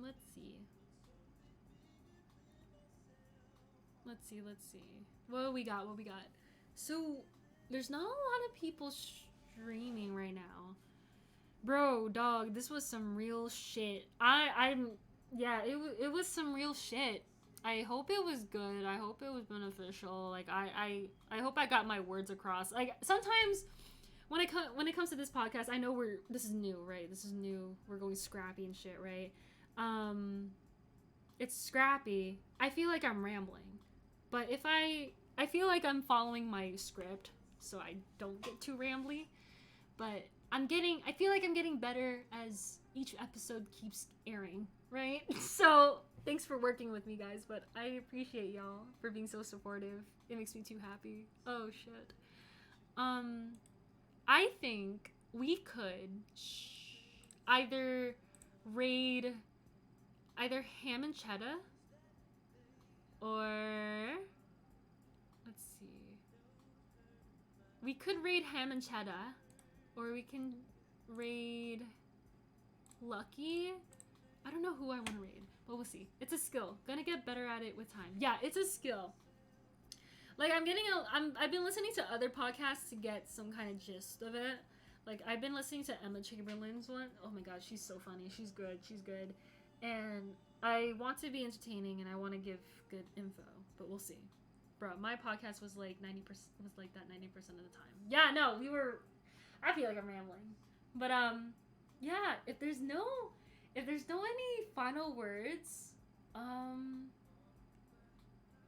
Let's see. Let's see. What we got? So, there's not a lot of people streaming right now. Bro, dog, this was some real shit. Yeah, it was some real shit. I hope it was good. I hope it was beneficial. Like, I hope I got my words across. Like, sometimes when it comes to this podcast, I know this is new, right? This is new. We're going scrappy and shit, right? It's scrappy. I feel like I'm rambling. But if I feel like I'm following my script, so I don't get too rambly. But I feel like I'm getting better as each episode keeps airing, right? So thanks for working with me, guys, but I appreciate y'all for being so supportive. It makes me too happy. Oh shit. I think we could either raid either ham and cheddar, or let's see. We could raid ham and cheddar, or we can raid Lucky. I don't know who I want to raid, but we'll see. It's a skill. Gonna get better at it with time. Yeah, it's a skill. Like, I've been listening to other podcasts to get some kind of gist of it. Like, I've been listening to Emma Chamberlain's one. Oh my god, she's so funny. She's good. She's good. And I want to be entertaining and I want to give good info, but we'll see. Bro, my podcast was like 90%, was like that 90% of the time. Yeah, no, I feel like I'm rambling. But, yeah, if there's no any final words,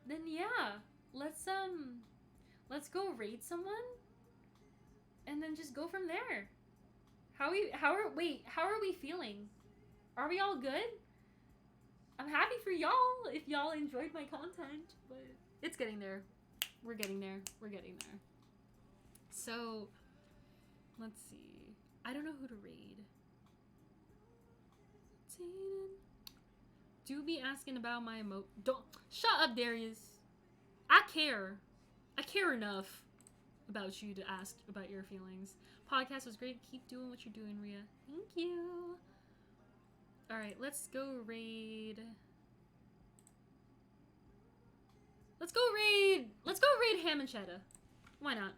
then yeah, let's go rate someone and then just go from there. How are we feeling? Are we all good? I'm happy for y'all if y'all enjoyed my content, but it's getting there. We're getting there. So, let's see. I don't know who to raid. Do be asking about my don't shut up, Darius. I care enough about you to ask about your feelings. Podcast was great. Keep doing what you're doing, Rhea. Thank you. All right, let's go raid. Let's go raid Ham and Cheddar. Why not?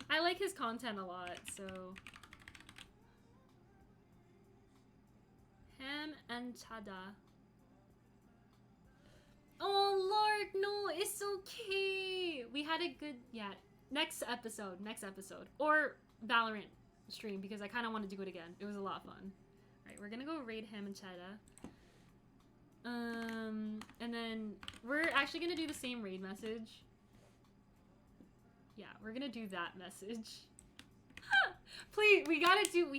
I like his content a lot, so. Ham and Cheddar. Oh, Lark, no, it's okay. We had a good, yeah. Next episode. Or Valorant stream, because I kind of want to do it again. It was a lot of fun. All right, we're going to go raid Ham and Cheddar. And then we're actually going to do the same raid message. Yeah, we're going to do that message. Please, we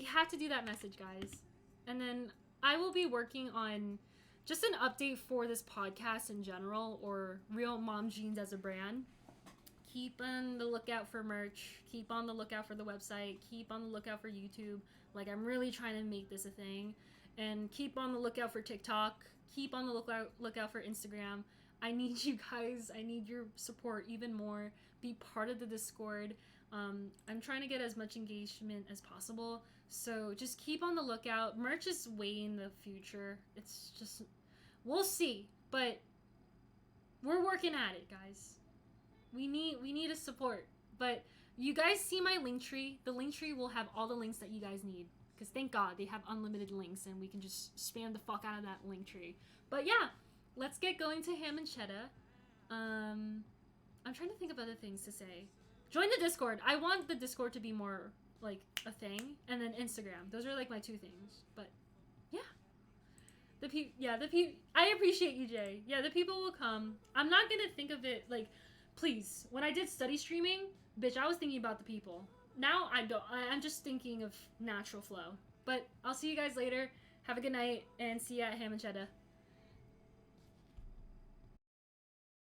have to do that message, guys. And then I will be working on just an update for this podcast in general, or Real Mom Jeans as a brand. Keep on the lookout for merch. Keep on the lookout for the website. Keep on the lookout for YouTube. Like, I'm really trying to make this a thing. And keep on the lookout for TikTok. Keep on the lookout for Instagram. I need you guys. I need your support even more. Be part of the Discord. I'm trying to get as much engagement as possible. So just keep on the lookout. Merch is way in the future. It's just, we'll see. But we're working at it, guys. We need a support. But you guys see my link tree. The link tree will have all the links that you guys need. Because thank God they have unlimited links and we can just spam the fuck out of that link tree. But yeah, let's get going to Ham and Cheddar. I'm trying to think of other things to say. Join the Discord. I want the Discord to be more like a thing, and then Instagram. Those are like my two things. But yeah, I appreciate you, Jay. Yeah, the people will come. I'm not gonna think of it like, please. When I did study streaming, bitch, I was thinking about the people. Now I don't. I'm just thinking of natural flow. But I'll see you guys later. Have a good night, and see ya at Ham and Cheddar.